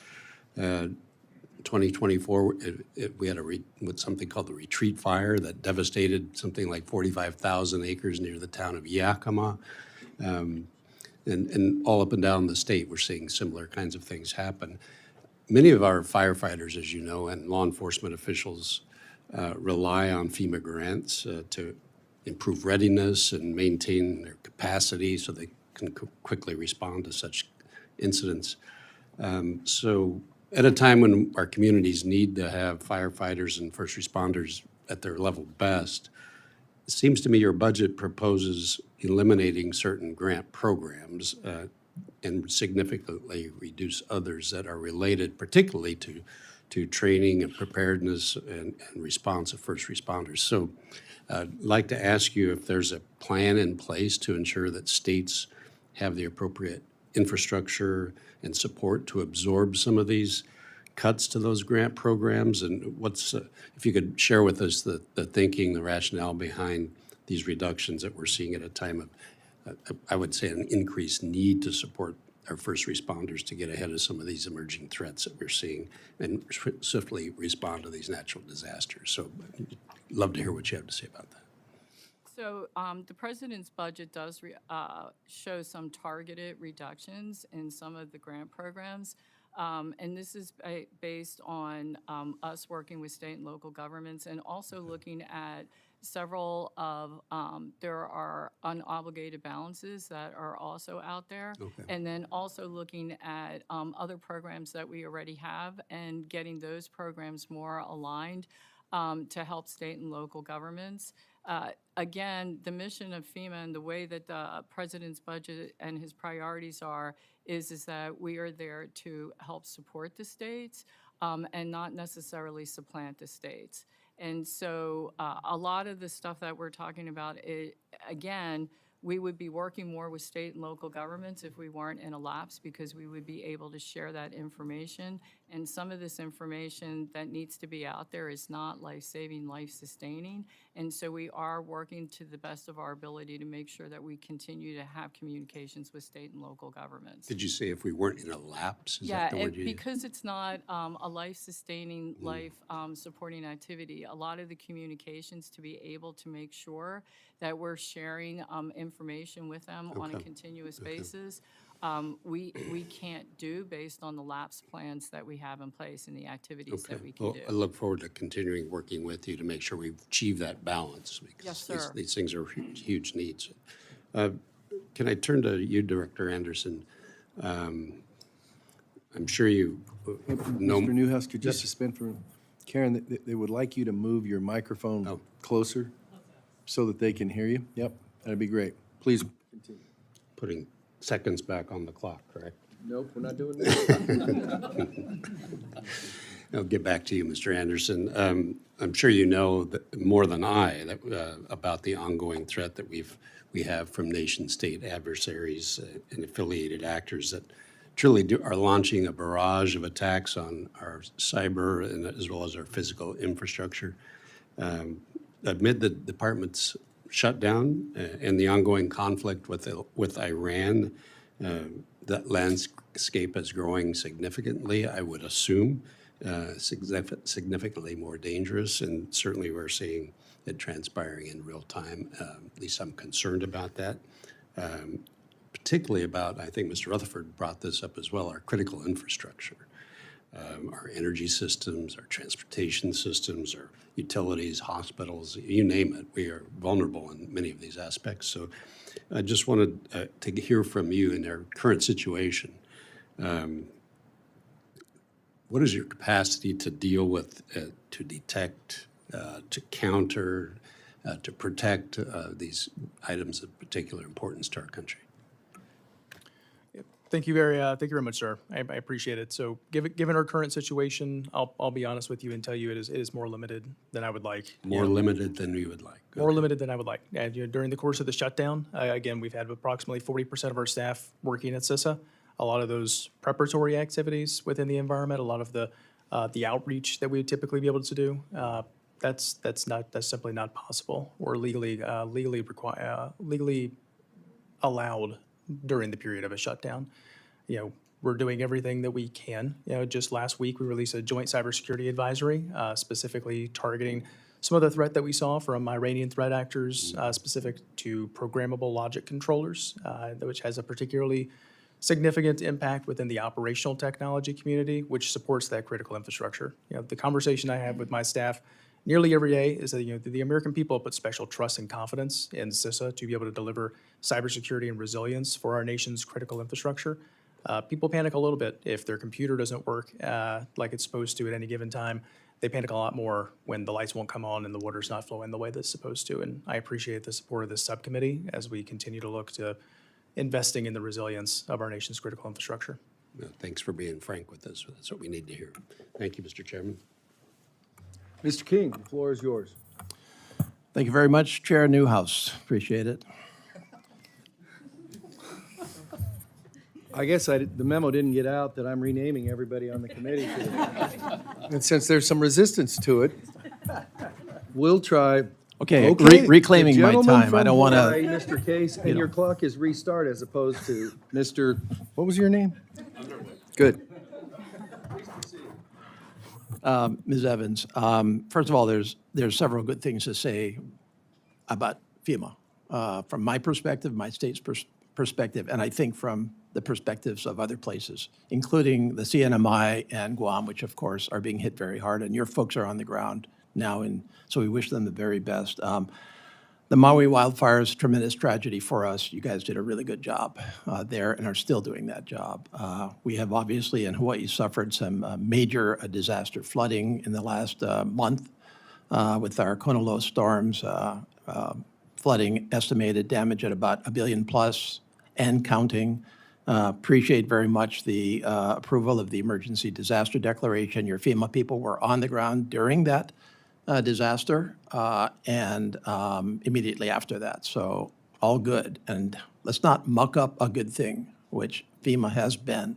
2024, we had something called the retreat fire that devastated something like 45,000 acres near the town of Yakima. And all up and down the state, we're seeing similar kinds of things happen. Many of our firefighters, as you know, and law enforcement officials rely on FEMA grants to improve readiness and maintain their capacity so they can quickly respond to such incidents. So at a time when our communities need to have firefighters and first responders at their level best, it seems to me your budget proposes eliminating certain grant programs and significantly reduce others that are related particularly to training and preparedness and response of first responders. So I'd like to ask you if there's a plan in place to ensure that states have the appropriate infrastructure and support to absorb some of these cuts to those grant programs, and if you could share with us the thinking, the rationale behind these reductions that we're seeing at a time of, I would say, an increased need to support our first responders to get ahead of some of these emerging threats that we're seeing and swiftly respond to these natural disasters. So I'd love to hear what you have to say about that. So the president's budget does show some targeted reductions in some of the grant programs. And this is based on us working with state and local governments and also looking at several of, there are unobligated balances that are also out there. Okay. And then also looking at other programs that we already have and getting those programs more aligned to help state and local governments. Again, the mission of FEMA and the way that the president's budget and his priorities are is that we are there to help support the states and not necessarily supplant the states. And so a lot of the stuff that we're talking about, again, we would be working more with state and local governments if we weren't in a lapse because we would be able to share that information. And some of this information that needs to be out there is not life-saving, life-sustaining. And so we are working to the best of our ability to make sure that we continue to have communications with state and local governments. Did you say if we weren't in a lapse? Is that the word you used? Because it's not a life-sustaining, life-supporting activity, a lot of the communications to be able to make sure that we're sharing information with them on a continuous basis, we can't do based on the lapse plans that we have in place and the activities that we can do. I look forward to continuing working with you to make sure we achieve that balance. Because Yes, sir. These things are huge needs. Can I turn to you, Director Anderson? I'm sure you know. Mr. Newhouse, could you suspend for, Karen, they would like you to move your microphone Oh. closer so that they can hear you. Yep, that'd be great. Please continue. Putting seconds back on the clock, correct? Nope, we're not doing that. I'll get back to you, Mr. Anderson. I'm sure you know that more than I about the ongoing threat that we have from nation-state adversaries and affiliated actors that truly are launching a barrage of attacks on our cyber and as well as our physical infrastructure. Amid the department's shutdown and the ongoing conflict with Iran, that landscape is growing significantly, I would assume, significantly more dangerous, and certainly we're seeing it transpiring in real time. At least I'm concerned about that, particularly about, I think Mr. Rutherford brought this up as well, our critical infrastructure, our energy systems, our transportation systems, our utilities, hospitals, you name it. We are vulnerable in many of these aspects. So I just wanted to hear from you in our current situation. What is your capacity to deal with, to detect, to counter, to protect these items of particular importance to our country? Thank you very much, sir. I appreciate it. So given our current situation, I'll be honest with you and tell you it is more limited than I would like. More limited than we would like. More limited than I would like. And, during the course of the shutdown, again, we've had approximately 40% of our staff working at CISA. A lot of those preparatory activities within the environment, a lot of the outreach that we would typically be able to do, that's simply not possible or legally allowed during the period of a shutdown. We're doing everything that we can. Just last week, we released a joint cybersecurity advisory, specifically targeting some of the threat that we saw from Iranian threat actors, specific to programmable logic controllers, which has a particularly significant impact within the operational technology community, which supports that critical infrastructure. The conversation I have with my staff nearly every day is that the American people put special trust and confidence in CISA to be able to deliver cybersecurity and resilience for our nation's critical infrastructure. People panic a little bit if their computer doesn't work like it's supposed to at any given time. They panic a lot more when the lights won't come on and the water's not flowing the way that's supposed to. And I appreciate the support of this subcommittee as we continue to look to investing in the resilience of our nation's critical infrastructure. Thanks for being frank with us. That's what we need to hear. Thank you, Mr. Chairman. Mr. King, the floor is yours. Thank you very much, Chair Newhouse. Appreciate it. I guess the memo didn't get out that I'm renaming everybody on the committee today. And since there's some resistance to it, we'll try. Okay, Okay, reclaiming the my gentleman time. I from don't want Hawaii, to. Mr. Case, and your clock is restart as opposed to Mr., what was your name? Good. Ms. Evans, first of all, there's several good things to say about FEMA. From my perspective, my state's perspective, and I think from the perspectives of other places, including the CNMI and Guam, which of course are being hit very hard, and your folks are on the ground now, and so we wish them the very best. The Maui wildfires, tremendous tragedy for us. You guys did a really good job there and are still doing that job. We have obviously in Hawaii suffered some major disaster flooding in the last month with our Konolo storms, flooding estimated damage at about $1 billion plus and counting. Appreciate very much the approval of the emergency disaster declaration. Your FEMA people were on the ground during that disaster and immediately after that. So all good. And let's not muck up a good thing, which FEMA has been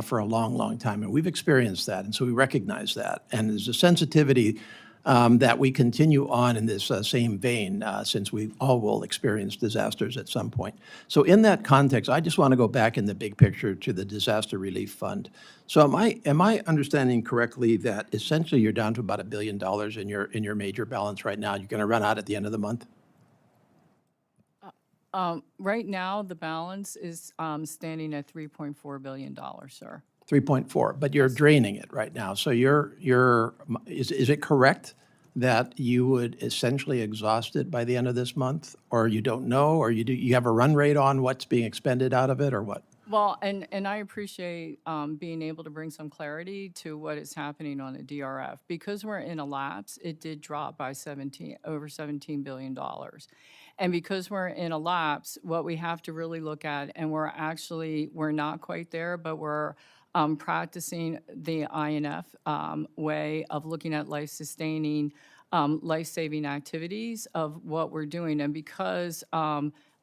for a long, long time. And we've experienced that. And so we recognize that. And there's a sensitivity that we continue on in this same vein since we all will experience disasters at some point. So in that context, I just want to go back in the big picture to the Disaster Relief Fund. So am I understanding correctly that essentially you're down to about $1 billion in your major balance right now? You're going to run out at the end of the month? Right now, the balance is standing at $3.4 billion, sir. 3.4, but you're draining it right now. So is it correct that you would essentially exhaust it by the end of this month? Or you don't know, or you have a run rate on what's being expended out of it, or what? Well, and I appreciate being able to bring some clarity to what is happening on the DRF. Because we're in a lapse, it did drop by over $17 billion. And because we're in a lapse, what we have to really look at, and we're not quite there, but we're practicing the INF way of looking at life-sustaining, life-saving activities of what we're doing. And because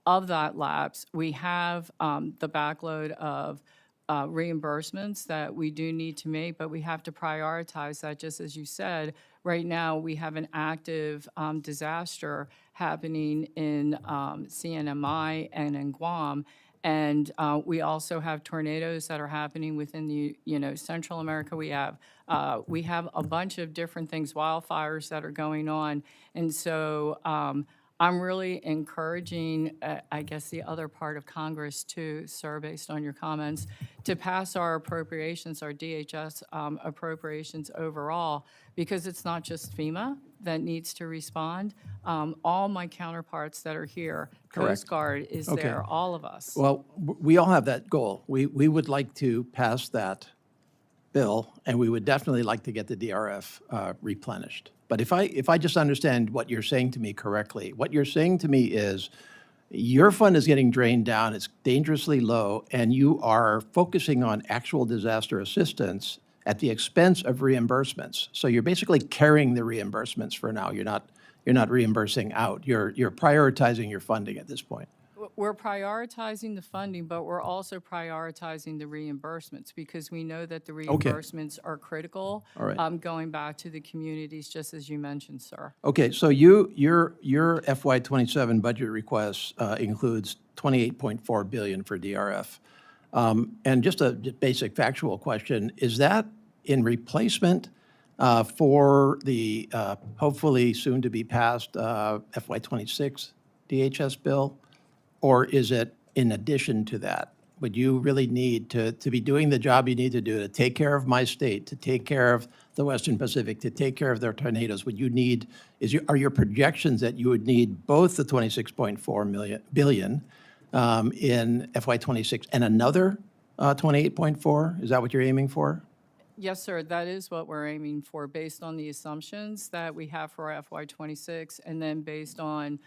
of that lapse, we have the backload of reimbursements that we do need to make, but we have to prioritize that, just as you said. Right now, we have an active disaster happening in CNMI and in Guam, and we also have tornadoes that are happening within the, Central America. We have a bunch of different things, wildfires that are going on, and so I'm really encouraging, I guess, the other part of Congress too, sir, based on your comments, to pass our appropriations, our DHS appropriations overall, because it's not just FEMA that needs to respond. All my counterparts that are here, Coast Guard is Okay. there, all of us. Well, we all have that goal. We would like to pass that bill, and we would definitely like to get the DRF replenished. But if I just understand what you're saying to me correctly, what you're saying to me is your fund is getting drained down, it's dangerously low, and you are focusing on actual disaster assistance at the expense of reimbursements. So you're basically carrying the reimbursements for now. You're not reimbursing out. You're prioritizing your funding at this point. We're prioritizing the funding, but we're also prioritizing the reimbursements, because we know that the reimbursements are critical. All right. Going back to the communities, just as you mentioned, sir. Okay, so your FY27 budget request includes $28.4 billion for DRF. And just a basic factual question, is that in replacement for the hopefully soon to be passed FY26 DHS bill? Or is it in addition to that? Would you really need to be doing the job you need to do to take care of my state, to take care of the Western Pacific, to take care of their tornadoes? Would you need, are your projections that you would need both the $26.4 billion in FY26 and another 28.4? Is that what you're aiming for? Yes, sir, that is what we're aiming for, based on the assumptions that we have for our FY26, and then based on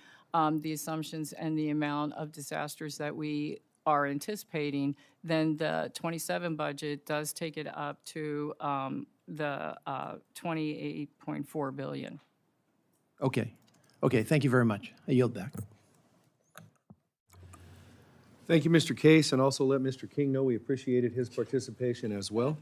the assumptions and the amount of disasters that we are anticipating. Then the 27 budget does take it up to the $28.4 billion. Okay. Okay, thank you very much. I yield back. Thank you, Mr. Case, and also let Mr. King know we appreciated his participation as well.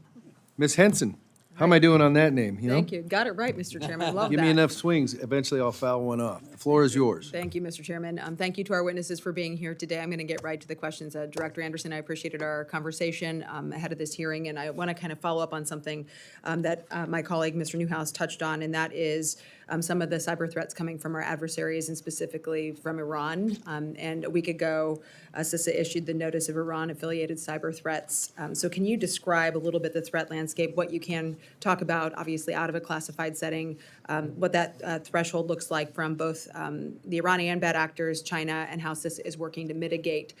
Ms. Henson, how am I doing on that name? You know? Thank you. Got it right, Mr. Chairman. Love Give that. me enough swings, eventually I'll foul one off. The floor is yours. Thank you, Mr. Chairman. Thank you to our witnesses for being here today. I'm going to get right to the questions. Director Anderson, I appreciated our conversation ahead of this hearing, and I want to kind of follow up on something that my colleague, Mr. Newhouse, touched on, and that is some of the cyber threats coming from our adversaries, and specifically from Iran. And a week ago, CISA issued the Notice of Iran-Affiliated Cyber Threats. So can you describe a little bit the threat landscape, what you can talk about, obviously out of a classified setting, what that threshold looks like from both the Iranian bad actors, China, and how CISA is working to mitigate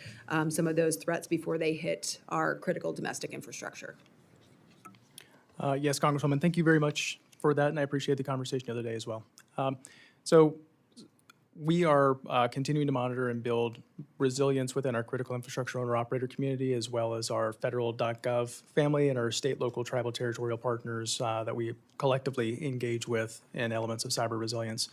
some of those threats before they hit our critical domestic infrastructure? Yes, Congresswoman, thank you very much for that, and I appreciate the conversation the other day as well. So we are continuing to monitor and build resilience within our critical infrastructure owner-operator community, as well as our federal.gov family and our state, local, tribal, territorial partners that we collectively engage with in elements of cyber resilience.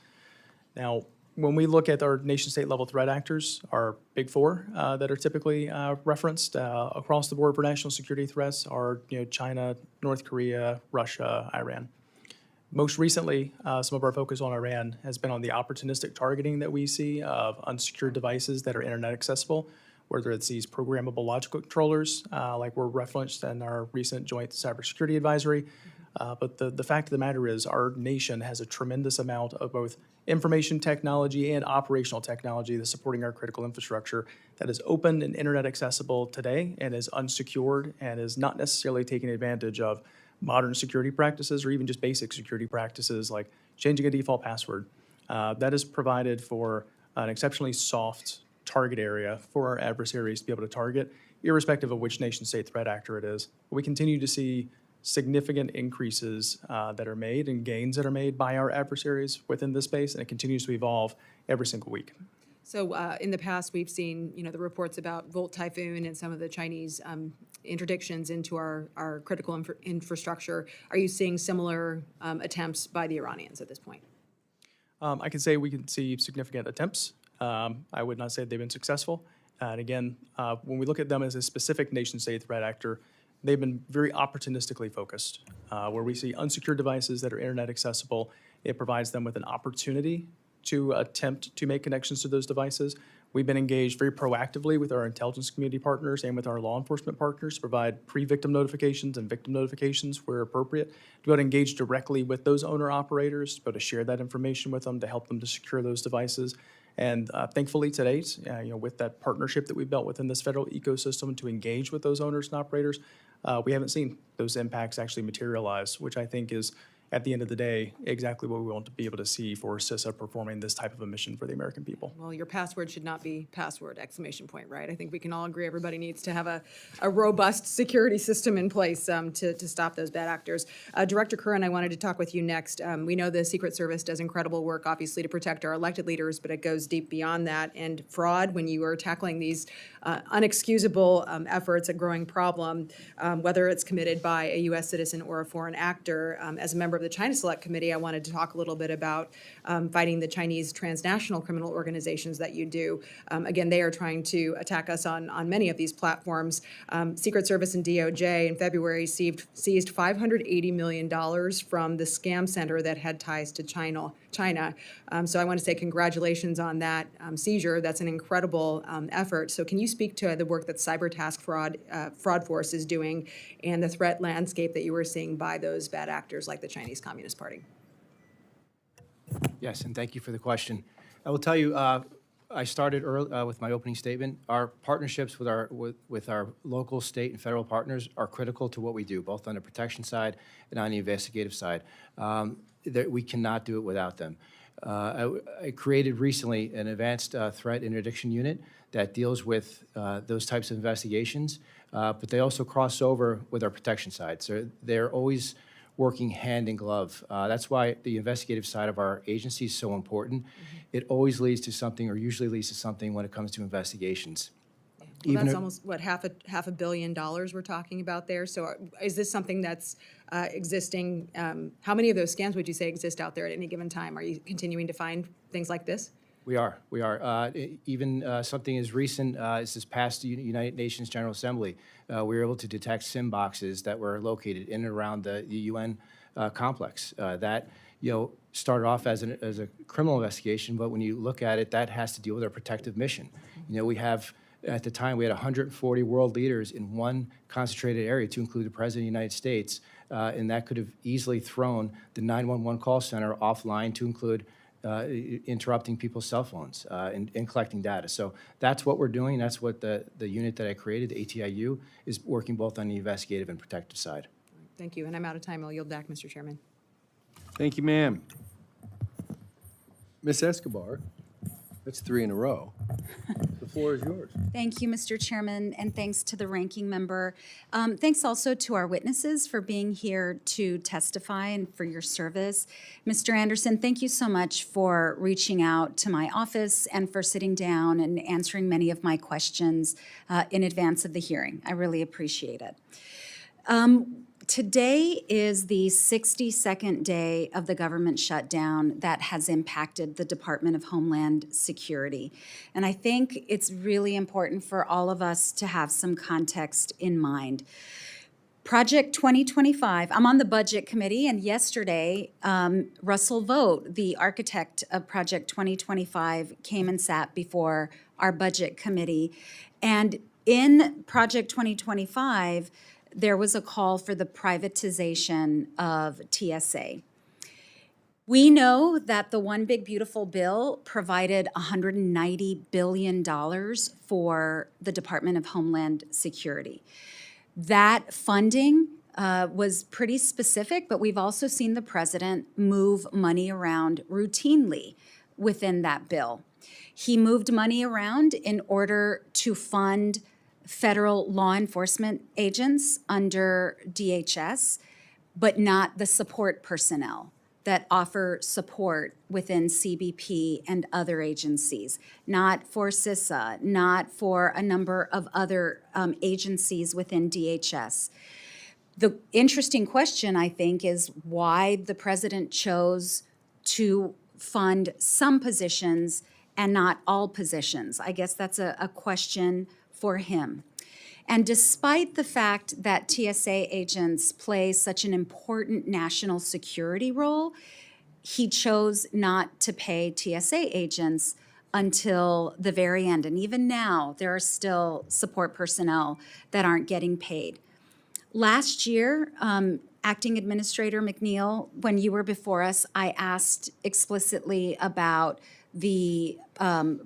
Now, when we look at our nation-state level threat actors, our big four that are typically referenced across the board for national security threats are China, North Korea, Russia, Iran. Most recently, some of our focus on Iran has been on the opportunistic targeting that we see of unsecured devices that are internet accessible, whether it's these programmable logic controllers, like were referenced in our recent joint cybersecurity advisory. But the fact of the matter is our nation has a tremendous amount of both information technology and operational technology that's supporting our critical infrastructure that is open and internet accessible today and is unsecured and is not necessarily taking advantage of modern security practices or even just basic security practices like changing a default password. That is provided for an exceptionally soft target area for our adversaries to be able to target irrespective of which nation-state threat actor it is. We continue to see significant increases that are made and gains that are made by our adversaries within this space, and it continues to evolve every single week. So in the past, we've seen, the reports about Volt Typhoon and some of the Chinese interdictions into our critical infrastructure. Are you seeing similar attempts by the Iranians at this point? I can say we can see significant attempts. I would not say they've been successful. And again, when we look at them as a specific nation-state threat actor, they've been very opportunistically focused. Where we see unsecured devices that are internet accessible, it provides them with an opportunity to attempt to make connections to those devices. We've been engaged very proactively with our intelligence community partners and with our law enforcement partners to provide pre-victim notifications and victim notifications where appropriate, to be able to engage directly with those owner-operators, to be able to share that information with them, to help them to secure those devices. And thankfully, to date, with that partnership that we've built within this federal ecosystem to engage with those owners and operators, we haven't seen those impacts actually materialize, which I think is, at the end of the day, exactly what we want to be able to see for CISA performing this type of a mission for the American people. Well, your password should not be password, ! Right? I think we can all agree everybody needs to have a robust security system in place to stop those bad actors. Director Curran, I wanted to talk with you next. We know the Secret Service does incredible work, obviously, to protect our elected leaders, but it goes deep beyond that. And fraud, when you are tackling these unexcusable efforts, a growing problem, whether it's committed by a U.S. citizen or a foreign actor. As a member of the China Select Committee, I wanted to talk a little bit about fighting the Chinese transnational criminal organizations that you do. Again, they are trying to attack us on many of these platforms. Secret Service and DOJ in February seized $580 million from the scam center that had ties to China. So I want to say congratulations on that seizure. That's an incredible effort. So can you speak to the work that Cyber Task Fraud Force is doing and the threat landscape that you were seeing by those bad actors like the Chinese Communist Party? Yes, and thank you for the question. I will tell you, I started early, with my opening statement. Our partnerships with our local, state, and federal partners are critical to what we do, both on the protection side and on the investigative side. We cannot do it without them. I created recently an advanced threat interdiction unit that deals with those types of investigations, but they also cross over with our protection side. So they're always working hand in glove. That's why the investigative side of our agency is so important. Mm-hmm. It always leads to something, or usually leads to something when it comes to investigations. Well, that's almost, what, half $500 million we're talking about there. So is this something that's existing? How many of those scams would you say exist out there at any given time? Are you continuing to find things like this? We are. Even something as recent as this past United Nations General Assembly, we were able to detect SIM boxes that were located in and around the UN complex. That started off as a criminal investigation, but when you look at it, that has to deal with our protective mission. We have, at the time, we had 140 world leaders in one concentrated area, to include the President of the United States, and that could have easily thrown the 911 call center offline, to include interrupting people's cell phones and collecting data. So that's what we're doing. That's what the unit that I created, the ATIU, is working both on the investigative and protective side. Thank you. And I'm out of time. I'll yield back, Mr. Chairman. Thank you, ma'am. Ms. Escobar, that's 3 in a row. The floor is yours. Thank you, Mr. Chairman, and thanks to the ranking member. Thanks also to our witnesses for being here to testify and for your service. Mr. Anderson, thank you so much for reaching out to my office and for sitting down and answering many of my questions in advance of the hearing. I really appreciate it. Today is the 62nd day of the government shutdown that has impacted the Department of Homeland Security. And I think it's really important for all of us to have some context in mind. Project 2025, I'm on the Budget Committee, and yesterday, Russell Vogt, the architect of Project 2025, came and sat before our Budget Committee. And in Project 2025, there was a call for the privatization of TSA. We know that the One Big Beautiful Bill provided $190 billion for the Department of Homeland Security. That funding was pretty specific, but we've also seen the president move money around routinely within that bill. He moved money around in order to fund federal law enforcement agents under DHS, but not the support personnel that offer support within CBP and other agencies, not for CISA, not for a number of other agencies within DHS. The interesting question, I think, is why the president chose to fund some positions and not all positions. I guess that's a question for him. And despite the fact that TSA agents play such an important national security role, he chose not to pay TSA agents until the very end. And even now, there are still support personnel that aren't getting paid. Last year, Acting Administrator McNeil, when you were before us, I asked explicitly about the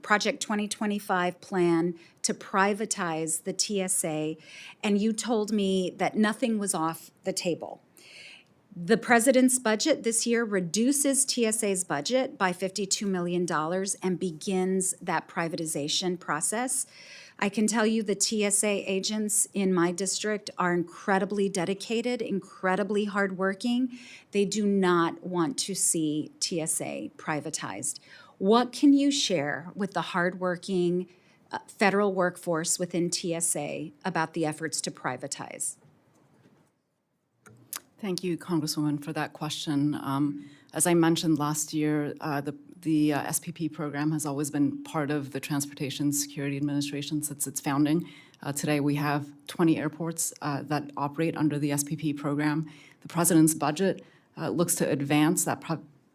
Project 2025 plan to privatize the TSA, and you told me that nothing was off the table. The president's budget this year reduces TSA's budget by $52 million and begins that privatization process. I can tell you the TSA agents in my district are incredibly dedicated, incredibly hardworking. They do not want to see TSA privatized. What can you share with the hardworking federal workforce within TSA about the efforts to privatize? Thank you, Congresswoman, for that question. As I mentioned last year, the SPP program has always been part of the Transportation Security Administration since its founding. Today, we have 20 airports that operate under the SPP program. The president's budget looks to advance that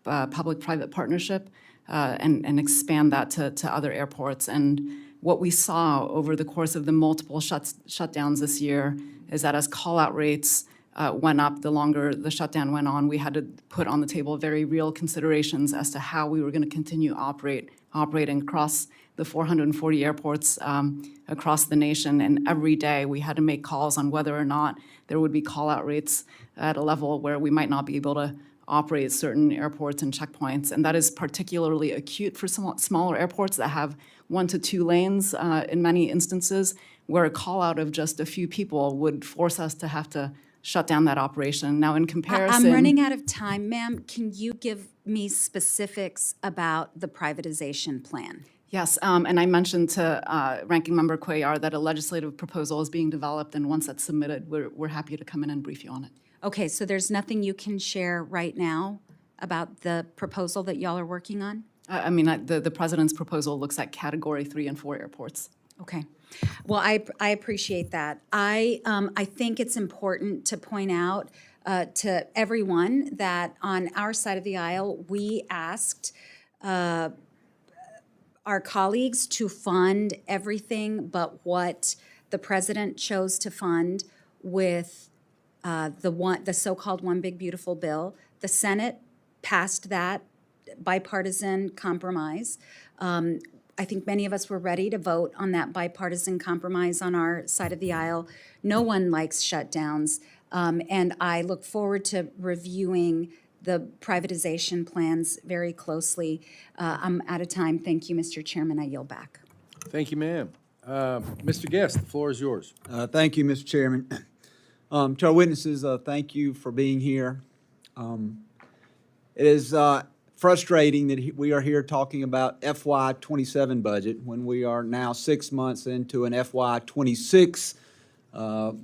public-private partnership and expand that to other airports. And what we saw over the course of the multiple shutdowns this year is that as call-out rates went up, the longer the shutdown went on, we had to put on the table very real considerations as to how we were going to continue operating across the 440 airports across the nation. And every day we had to make calls on whether or not there would be call-out rates at a level where we might not be able to operate certain airports and checkpoints. And that is particularly acute for smaller airports that have 1 to 2 lanes in many instances, where a call-out of just a few people would force us to have to shut down that operation. Now, in comparison— I'm running out of time, ma'am. Can you give me specifics about the privatization plan? Yes, and I mentioned to Ranking Member Cuellar that a legislative proposal is being developed, and once that's submitted, we're happy to come in and brief you on it. Okay, so there's nothing you can share right now about the proposal that y'all are working on? I mean, the president's proposal looks at Category 3 and 4 airports. Okay. Well, I appreciate that. I think it's important to point out to everyone that on our side of the aisle, we asked our colleagues to fund everything but what the president chose to fund with the so-called One Big Beautiful Bill. The Senate passed that bipartisan compromise. I think many of us were ready to vote on that bipartisan compromise on our side of the aisle. No one likes shutdowns, and I look forward to reviewing the privatization plans very closly. I'm out of time. Thank you, Mr. Chairman. I yield back. Thank you, ma'am. Mr. Guest, the floor is yours. Thank you, Mr. Chairman. To our witnesses, thank you for being here. It is frustrating that we are here talking about FY27 budget when we are now 6 months into an FY26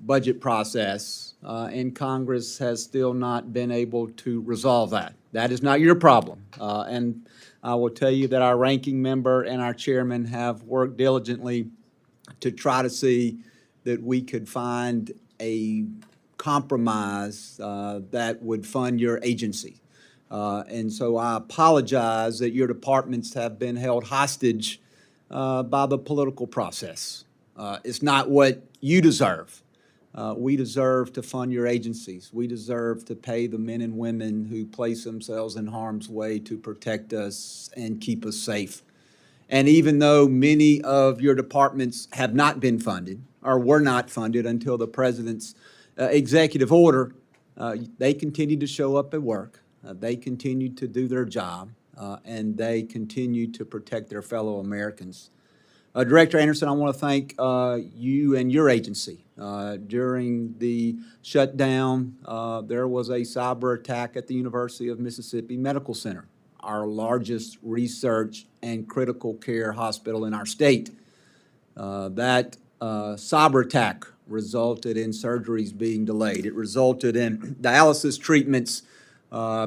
budget process, and Congress has still not been able to resolve that. That is not your problem. And I will tell you that our ranking member and our chairman have worked diligently to try to see that we could find a compromise that would fund your agency. And so I apologize that your departments have been held hostage by the political process. It's not what you deserve. We deserve to fund your agencies. We deserve to pay the men and women who place themselves in harm's way to protect us and keep us safe. And even though many of your departments have not been funded or were not funded until the president's executive order, they continue to show up at work. They continue to do their job, and they continue to protect their fellow Americans. Director Anderson, I want to thank you and your agency. During the shutdown, there was a cyber attack at the University of Mississippi Medical Center, our largest research and critical care hospital in our state. That cyber attack resulted in surgeries being delayed. It resulted in dialysis treatments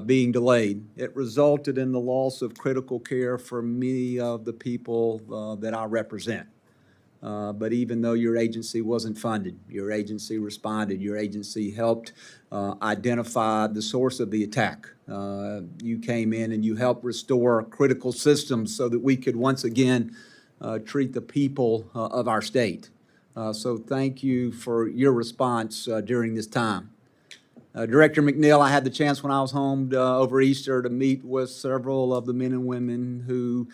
being delayed. It resulted in the loss of critical care for many of the people that I represent. But even though your agency wasn't funded, your agency responded, your agency helped identify the source of the attack. You came in and you helped restore critical systems so that we could once again treat the people of our state. So thank you for your response during this time. Director McNeil, I had the chance when I was home over Easter to meet with several of the men and women who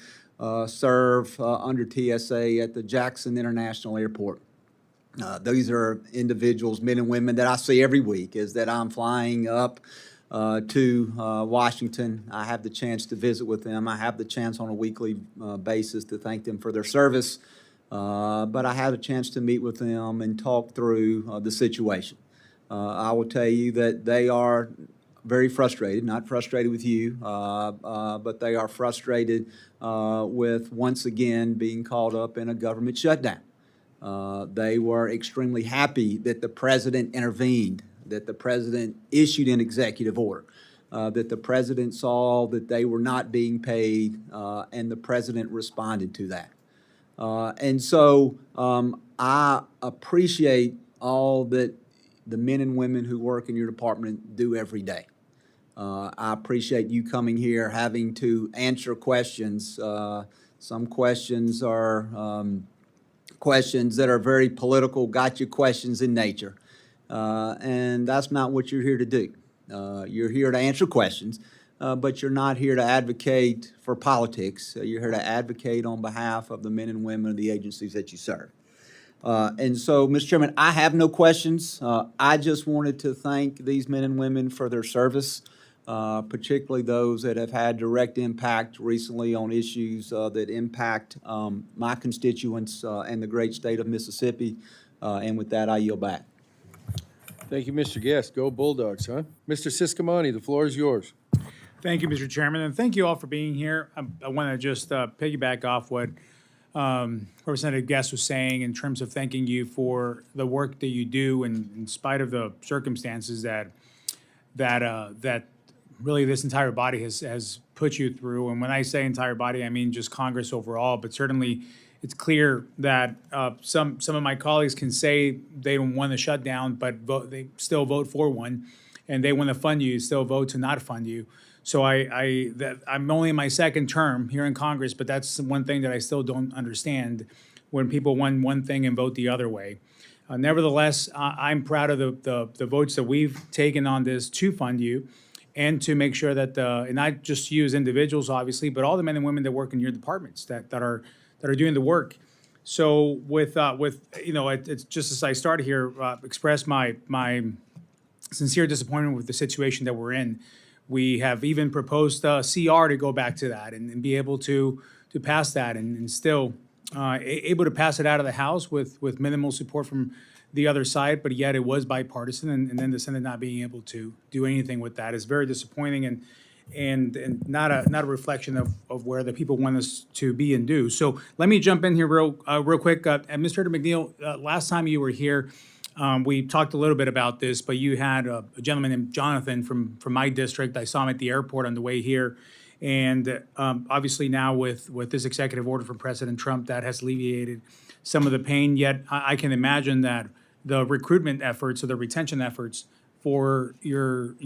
serve under TSA at the Jackson International Airport. These are individuals, men and women, that I see every week as that I'm flying up to Washington. I have the chance to visit with them. I have the chance on a weekly basis to thank them for their service. But I had a chance to meet with them and talk through the situation. I will tell you that they are very frustrated, not frustrated with you, but they are frustrated with once again being caught up in a government shutdown. They were extremely happy that the president intervened, that the president issued an executive order, that the president saw that they were not being paid, and the president responded to that. And so I appreciate all that the men and women who work in your department do every day. I appreciate you coming here, having to answer questions. Some questions are questions that are very political, gotcha questions in nature. And that's not what you're here to do. You're here to answer questions, but you're not here to advocate for politics. You're here to advocate on behalf of the men and women of the agencies that you serve. And so, Mr. Chairman, I have no questions. I just wanted to thank these men and women for their service, particularly those that have had direct impact recently on issues that impact my constituents and the great state of Mississippi. And with that, I yield back. Thank you, Mr. Guest. Go Bulldogs, huh? Mr. Siscomani, the floor is yours. Thank you, Mr. Chairman, and thank you all for being here. I want to just piggyback off what Representative Guest was saying in terms of thanking you for the work that you do, and in spite of the circumstances that really this entire body has put you through. And when I say entire body, I mean just Congress overall. But certainly, it's clear that some of my colleagues can say they don't want the shutdown, but they still vote for one, and they want to fund you, still vote to not fund you. So I'm only in my second term here in Congress, but that's one thing that I still don't understand, when people want one thing and vote the other way. Nevertheless, I'm proud of the votes that we've taken on this to fund you, and to make sure that and not just you as individuals, obviously, but all the men and women that work in your departments that are doing the work. So with it's just as I started here, express my sincere disappointment with the situation that we're in. We have even proposed CR to go back to that and be able to pass that, and still able to pass it out of the House with minimal support from the other side, but yet it was bipartisan, and then the Senate not being able to do anything with that is very disappointing, and not a reflection of where the people want us to be and do. So let me jump in here real quick. Administrator McNeil, last time you were here, we talked a little bit about this, but you had a gentleman named Jonathan from my district. I saw him at the airport on the way here. And obviously now with this executive order from President Trump, that has alleviated some of the pain. Yet I can imagine that the recruitment efforts or the retention efforts for your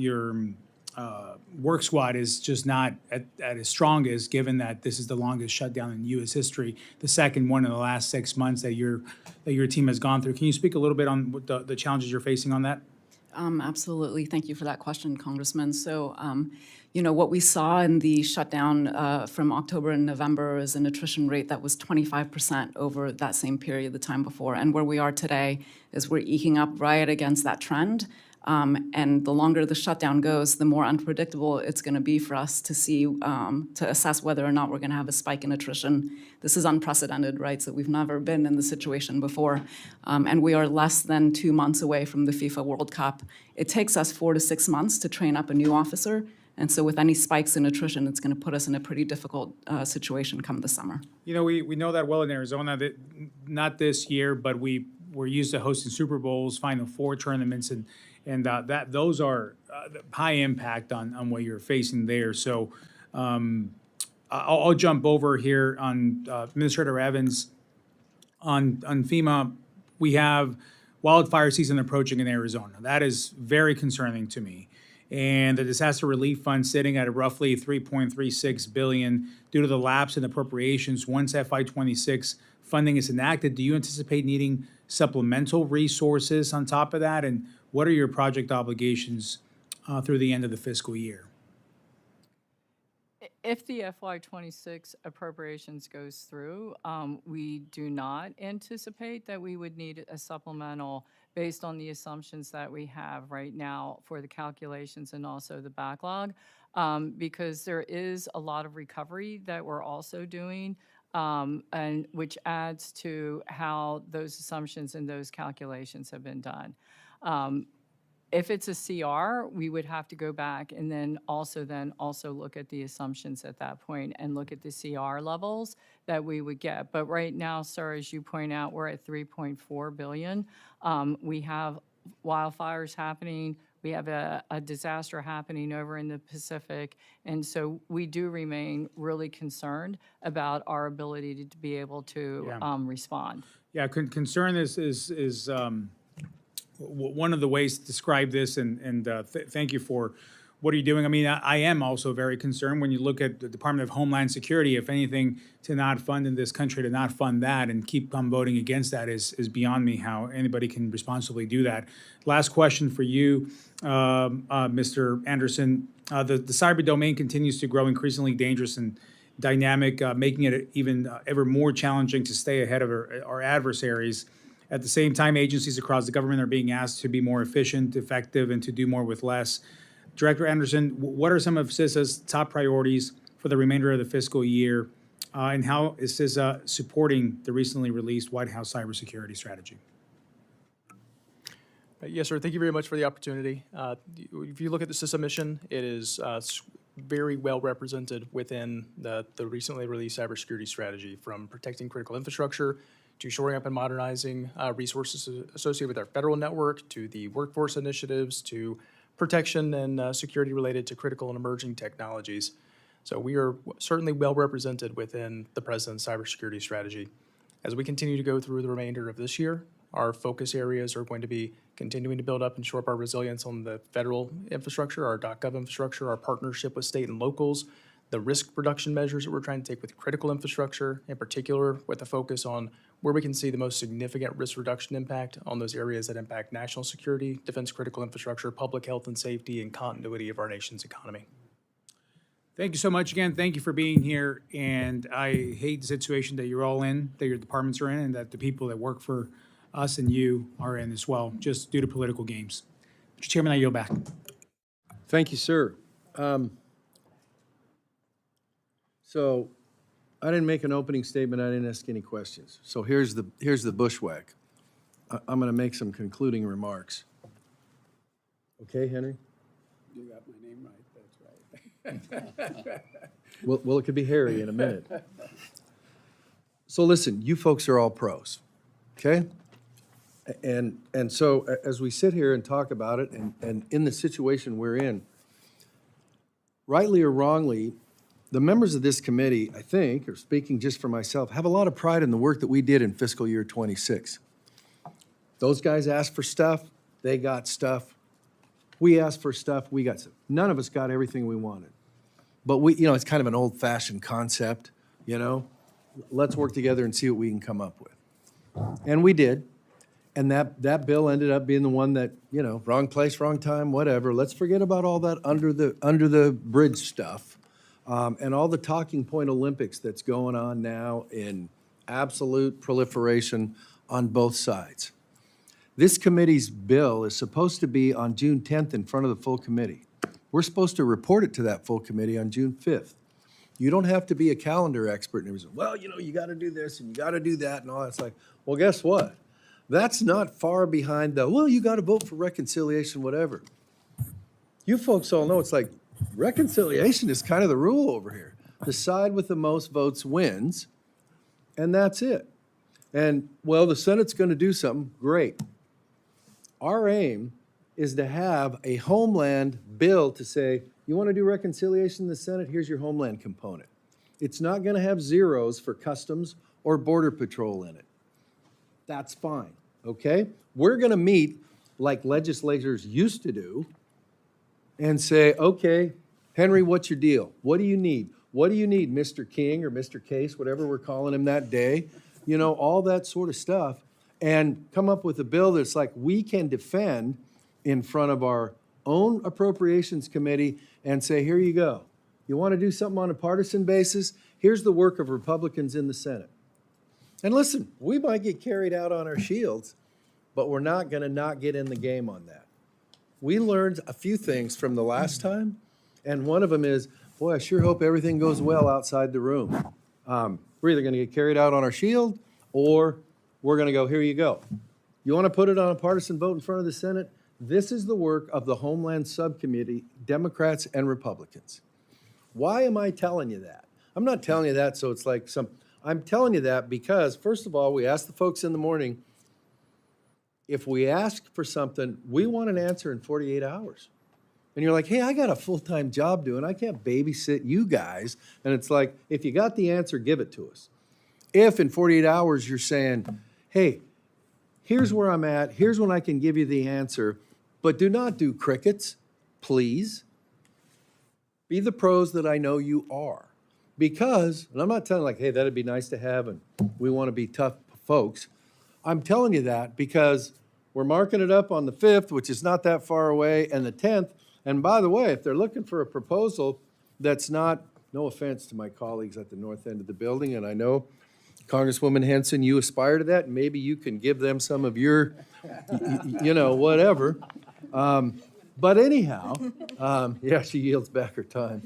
work squad is just not at its strongest, given that this is the longest shutdown in U.S. history, the second one in the last 6 months that your team has gone through. Can you speak a little bit on what the challenges you're facing on that? Absolutely. Thank you for that question, Congressman. So, what we saw in the shutdown from October and November is an attrition rate that was 25% over that same period the time before. And where we are today is we're eking up right against that trend. And the longer the shutdown goes, the more unpredictable it's going to be for us to see, to assess whether or not we're going to have a spike in attrition. This is unprecedented, right? So we've never been in this situation before. And we are less than 2 months away from the FIFA World Cup. It takes us 4 to 6 months to train up a new officer. And so with any spikes in attrition, it's going to put us in a pretty difficult situation come the summer. You know, we know that well in Arizona, that not this year, but we're used to hosting Super Bowls, Final Four tournaments, and that those are high impact on what you're facing there. So I'll jump over here on Administrator Evans. On FEMA, we have wildfire season approaching in Arizona. That is very concerning to me. And the disaster relief fund sitting at roughly $3.36 billion due to the lapse in appropriations. Once FY26 funding is enacted, do you anticipate needing supplemental resources on top of that? And what are your project obligations through the end of the fiscal year? If the FY26 appropriations goes through, we do not anticipate that we would need a supplemental based on the assumptions that we have right now for the calculations and also the backlog, because there is a lot of recovery that we're also doing, and which adds to how those assumptions and those calculations have been done. If it's a CR, we would have to go back and then also look at the assumptions at that point and look at the CR levels that we would get. But right now, sir, as you point out, we're at $3.4 billion. We have wildfires happening. We have a disaster happening over in the Pacific. And so we do remain really concerned about our ability to be able to respond. Yeah, concern is one of the ways to describe this, and thank you for what are you doing. I mean, I am also very concerned when you look at the Department of Homeland Security. If anything, to not fund in this country, to not fund that and keep on voting against that is beyond me how anybody can responsibly do that. Last question for you, Mr. Anderson. The cyber domain continues to grow increasingly dangerous and dynamic, making it even ever more challenging to stay ahead of our adversaries. At the same time, agencies across the government are being asked to be more efficient, effective, and to do more with less. Director Anderson, what are some of CISA's top priorities for the remainder of the fiscal year, and how is CISA supporting the recently released White House cybersecurity strategy? Yes, sir. Thank you very much for the opportunity. If you look at the CISA mission, it is very well represented within the recently released cybersecurity strategy, from protecting critical infrastructure to shoring up and modernizing resources associated with our federal network, to the workforce initiatives, to protection and security related to critical and emerging technologies. So we are certainly well represented within the President's cybersecurity strategy. As we continue to go through the remainder of this year, our focus areas are going to be continuing to build up and shore up our resilience on the federal infrastructure, our .gov infrastructure, our partnership with state and locals, the risk reduction measures that we're trying to take with critical infrastructure, in particular with a focus on where we can see the most significant risk reduction impact on those areas that impact national security, defense critical infrastructure, public health and safety, and continuity of our nation's economy. Thank you so much again. Thank you for being here. And I hate the situation that you're all in, that your departments are in, and that the people that work for us and you are in as well, just due to political games. Mr. Chairman, I yield back. Thank you, sir. So I didn't make an opening statement. I didn't ask any questions. So here's the bushwhack. I'm going to make some concluding remarks. Okay, Henry? You got my name right, that's right. Well, it could be Harry in a minute. So listen, you folks are all pros, okay? And so as we sit here and talk about it, and in the situation we're in, rightly or wrongly, the members of this committee, I think, or speaking just for myself, have a lot of pride in the work that we did in fiscal year 26. Those guys asked for stuff, they got stuff. We asked for stuff, we got stuff. None of us got everything we wanted. But we, it's kind of an old-fashioned concept, Let's work together and see what we can come up with. And we did. And that bill ended up being the one that, wrong place, wrong time, whatever. Let's forget about all that under the bridge stuff. And all the talking point Olympics that's going on now in absolute proliferation on both sides. This committee's bill is supposed to be on June 10th in front of the full committee. We're supposed to report it to that full committee on June 5th. You don't have to be a calendar expert and everything. Well, you know, you got to do this and you got to do that and all that. It's like, well, guess what? That's not far behind the, well, you got to vote for reconciliation, whatever. You folks all know it's like reconciliation is kind of the rule over here. The side with the most votes wins, and that's it. And, well, the Senate's going to do something, great. Our aim is to have a Homeland bill to say, you want to do reconciliation in the Senate? Here's your Homeland component. It's not going to have zeros for Customs or Border Patrol in it. That's fine, okay? We're going to meet like legislators used to do and say, okay, Henry, what's your deal? What do you need? What do you need, Mr. King or Mr. Case, whatever we're calling him that day? You know, all that sort of stuff. And come up with a bill that's like we can defend in front of our own Appropriations Committee and say, here you go. You want to do something on a partisan basis? Here's the work of Republicans in the Senate. And listen, we might get carried out on our shields, but we're not going to not get in the game on that. We learned a few things from the last time, and one of them is, boy, I sure hope everything goes well outside the room. We're either going to get carried out on our shield, or we're going to go, here you go. You want to put it on a partisan vote in front of the Senate? This is the work of the Homeland Subcommittee, Democrats and Republicans. Why am I telling you that? I'm not telling you that so it's like some, I'm telling you that because, first of all, we asked the folks in the morning, if we ask for something, we want an answer in 48 hours. And you're like, hey, I got a full-time job doing, I can't babysit you guys. And it's like, if you got the answer, give it to us. If in 48 hours you're saying, hey, here's where I'm at, here's when I can give you the answer, but do not do crickets, please. Be the pros that I know you are. Because, and I'm not telling like, hey, that'd be nice to have and we want to be tough folks. I'm telling you that because we're marking it up on the 5th, which is not that far away, and the 10th. And by the way, if they're looking for a proposal that's not, no offense to my colleagues at the north end of the building, and I know Congresswoman Henson, you aspire to that, and maybe you can give them some of your, you know, whatever. But anyhow, yeah, she yields back her time.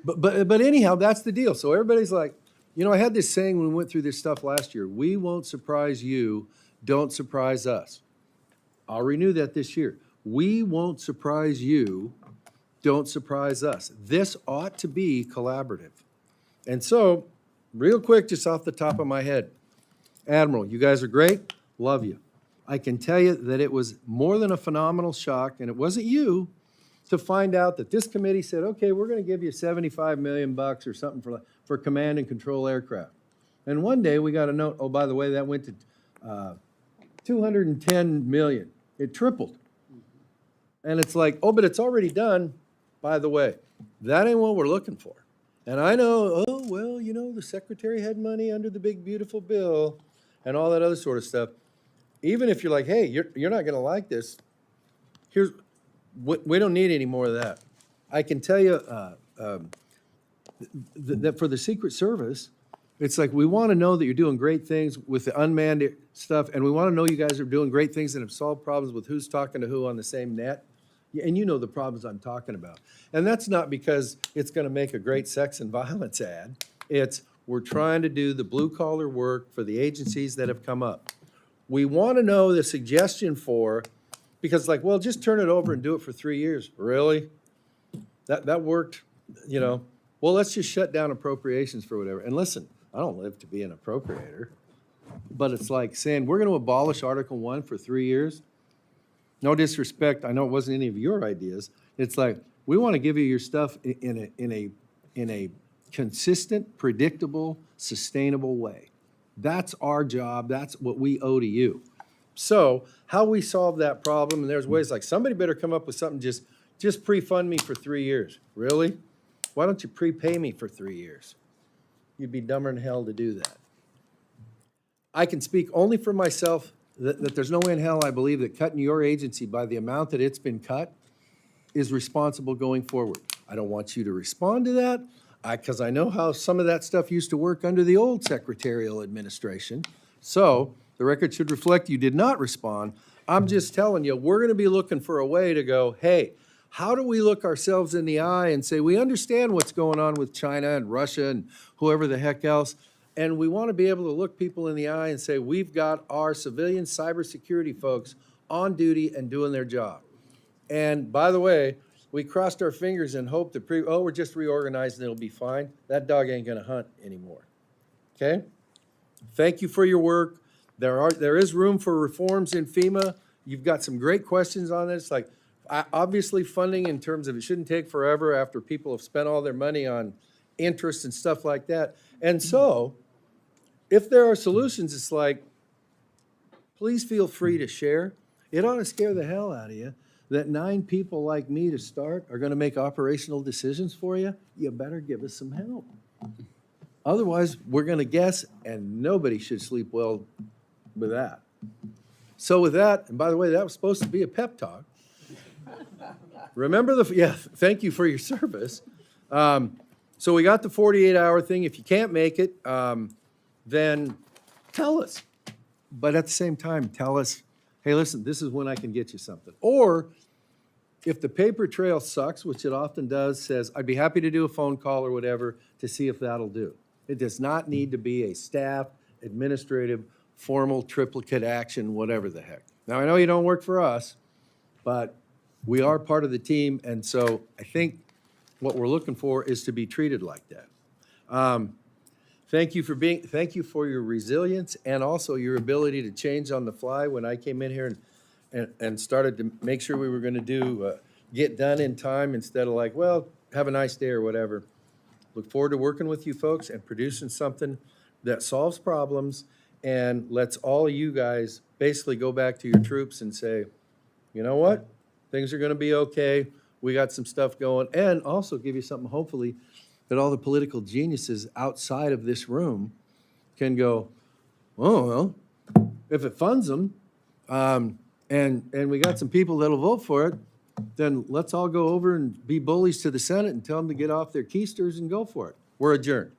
But anyhow, that's the deal. So everybody's like, you know, I had this saying when we went through this stuff last year, we won't surprise you, don't surprise us. I'll renew that this year. We won't surprise you, don't surprise us. This ought to be collaborative. And so, real quick, just off the top of my head, Admiral, you guys are great, love you. I can tell you that it was more than a phenomenal shock, and it wasn't you, to find out that this committee said, okay, we're going to give you $75 million or something for command and control aircraft. And one day we got a note, oh, by the way, that went to $210 million. It tripled. And it's like, oh, but it's already done, by the way. That ain't what we're looking for. And I know, oh, well, you know, the secretary had money under the big, beautiful bill and all that other sort of stuff. Even if you're like, hey, you're not going to like this, here's, we don't need any more of that. I can tell you that for the Secret Service, it's like we want to know that you're doing great things with the unmanned stuff, and we want to know you guys are doing great things and have solved problems with who's talking to who on the same net. And you know the problems I'm talking about. And that's not because it's going to make a great sex and violence ad. It's we're trying to do the blue-collar work for the agencies that have come up. We want to know the suggestion for, because like, well, just turn it over and do it for 3 years. Really? That worked, you know. Well, let's just shut down appropriations for whatever. And listen, I don't live to be an appropriator, but it's like saying we're going to abolish Article 1 for 3 years. No disrespect, I know it wasn't any of your ideas. It's like, we want to give you your stuff in a consistent, predictable, sustainable way. That's our job, that's what we owe to you. So, how we solve that problem, and there's ways like, somebody better come up with something, just pre-fund me for 3 years. Really? Why don't you prepay me for 3 years? You'd be dumber than hell to do that. I can speak only for myself, that there's no way in hell I believe that cutting your agency by the amount that it's been cut is responsible going forward. I don't want you to respond to that, because I know how some of that stuff used to work under the old secretarial administration. So The record should reflect you did not respond. I'm just telling you, we're going to be looking for a way to go, hey, how do we look ourselves in the eye and say, we understand what's going on with China and Russia and whoever the heck else, and we want to be able to look people in the eye and say, we've got our civilian cybersecurity folks on duty and doing their job. And by the way, we crossed our fingers and hoped that, we're just reorganized and it'll be fine. That dog ain't going to hunt anymore. Okay? Thank you for your work. There is room for reforms in FEMA. You've got some great questions on this, like obviously funding in terms of it shouldn't take forever after people have spent all their money on interest and stuff like that. And so, if there are solutions, it's like, please feel free to share. It ought to scare the hell out of you that 9 people like me to start are going to make operational decisions for you. You better give us some help. Otherwise, we're going to guess, and nobody should sleep well with that. So with that, and by the way, that was supposed to be a pep talk. Remember thank you for your service. So we got the 48-hour thing. If you can't make it, then tell us. But at the same time, tell us, hey, listen, this is when I can get you something. Or if the paper trail sucks, which it often does, says, I'd be happy to do a phone call or whatever to see if that'll do. It does not need to be a staff, administrative, formal, triplicate action, whatever the heck. Now, I know you don't work for us, but we are part of the team, and so I think what we're looking for is to be treated like that. Thank you for your resilience and also your ability to change on the fly. When I came in here and started to make sure we were going to get done in time instead of like, well, have a nice day or whatever. Look forward to working with you folks and producing something that solves problems and lets all of you guys basically go back to your troops and say, you know what? Things are going to be okay. We got some stuff going, and also give you something, hopefully, that all the political geniuses outside of this room can go, oh, well, if it funds them, and we got some people that'll vote for it, then let's all go over and be bullies to the Senate and tell them to get off their keisters and go for it. We're adjourned.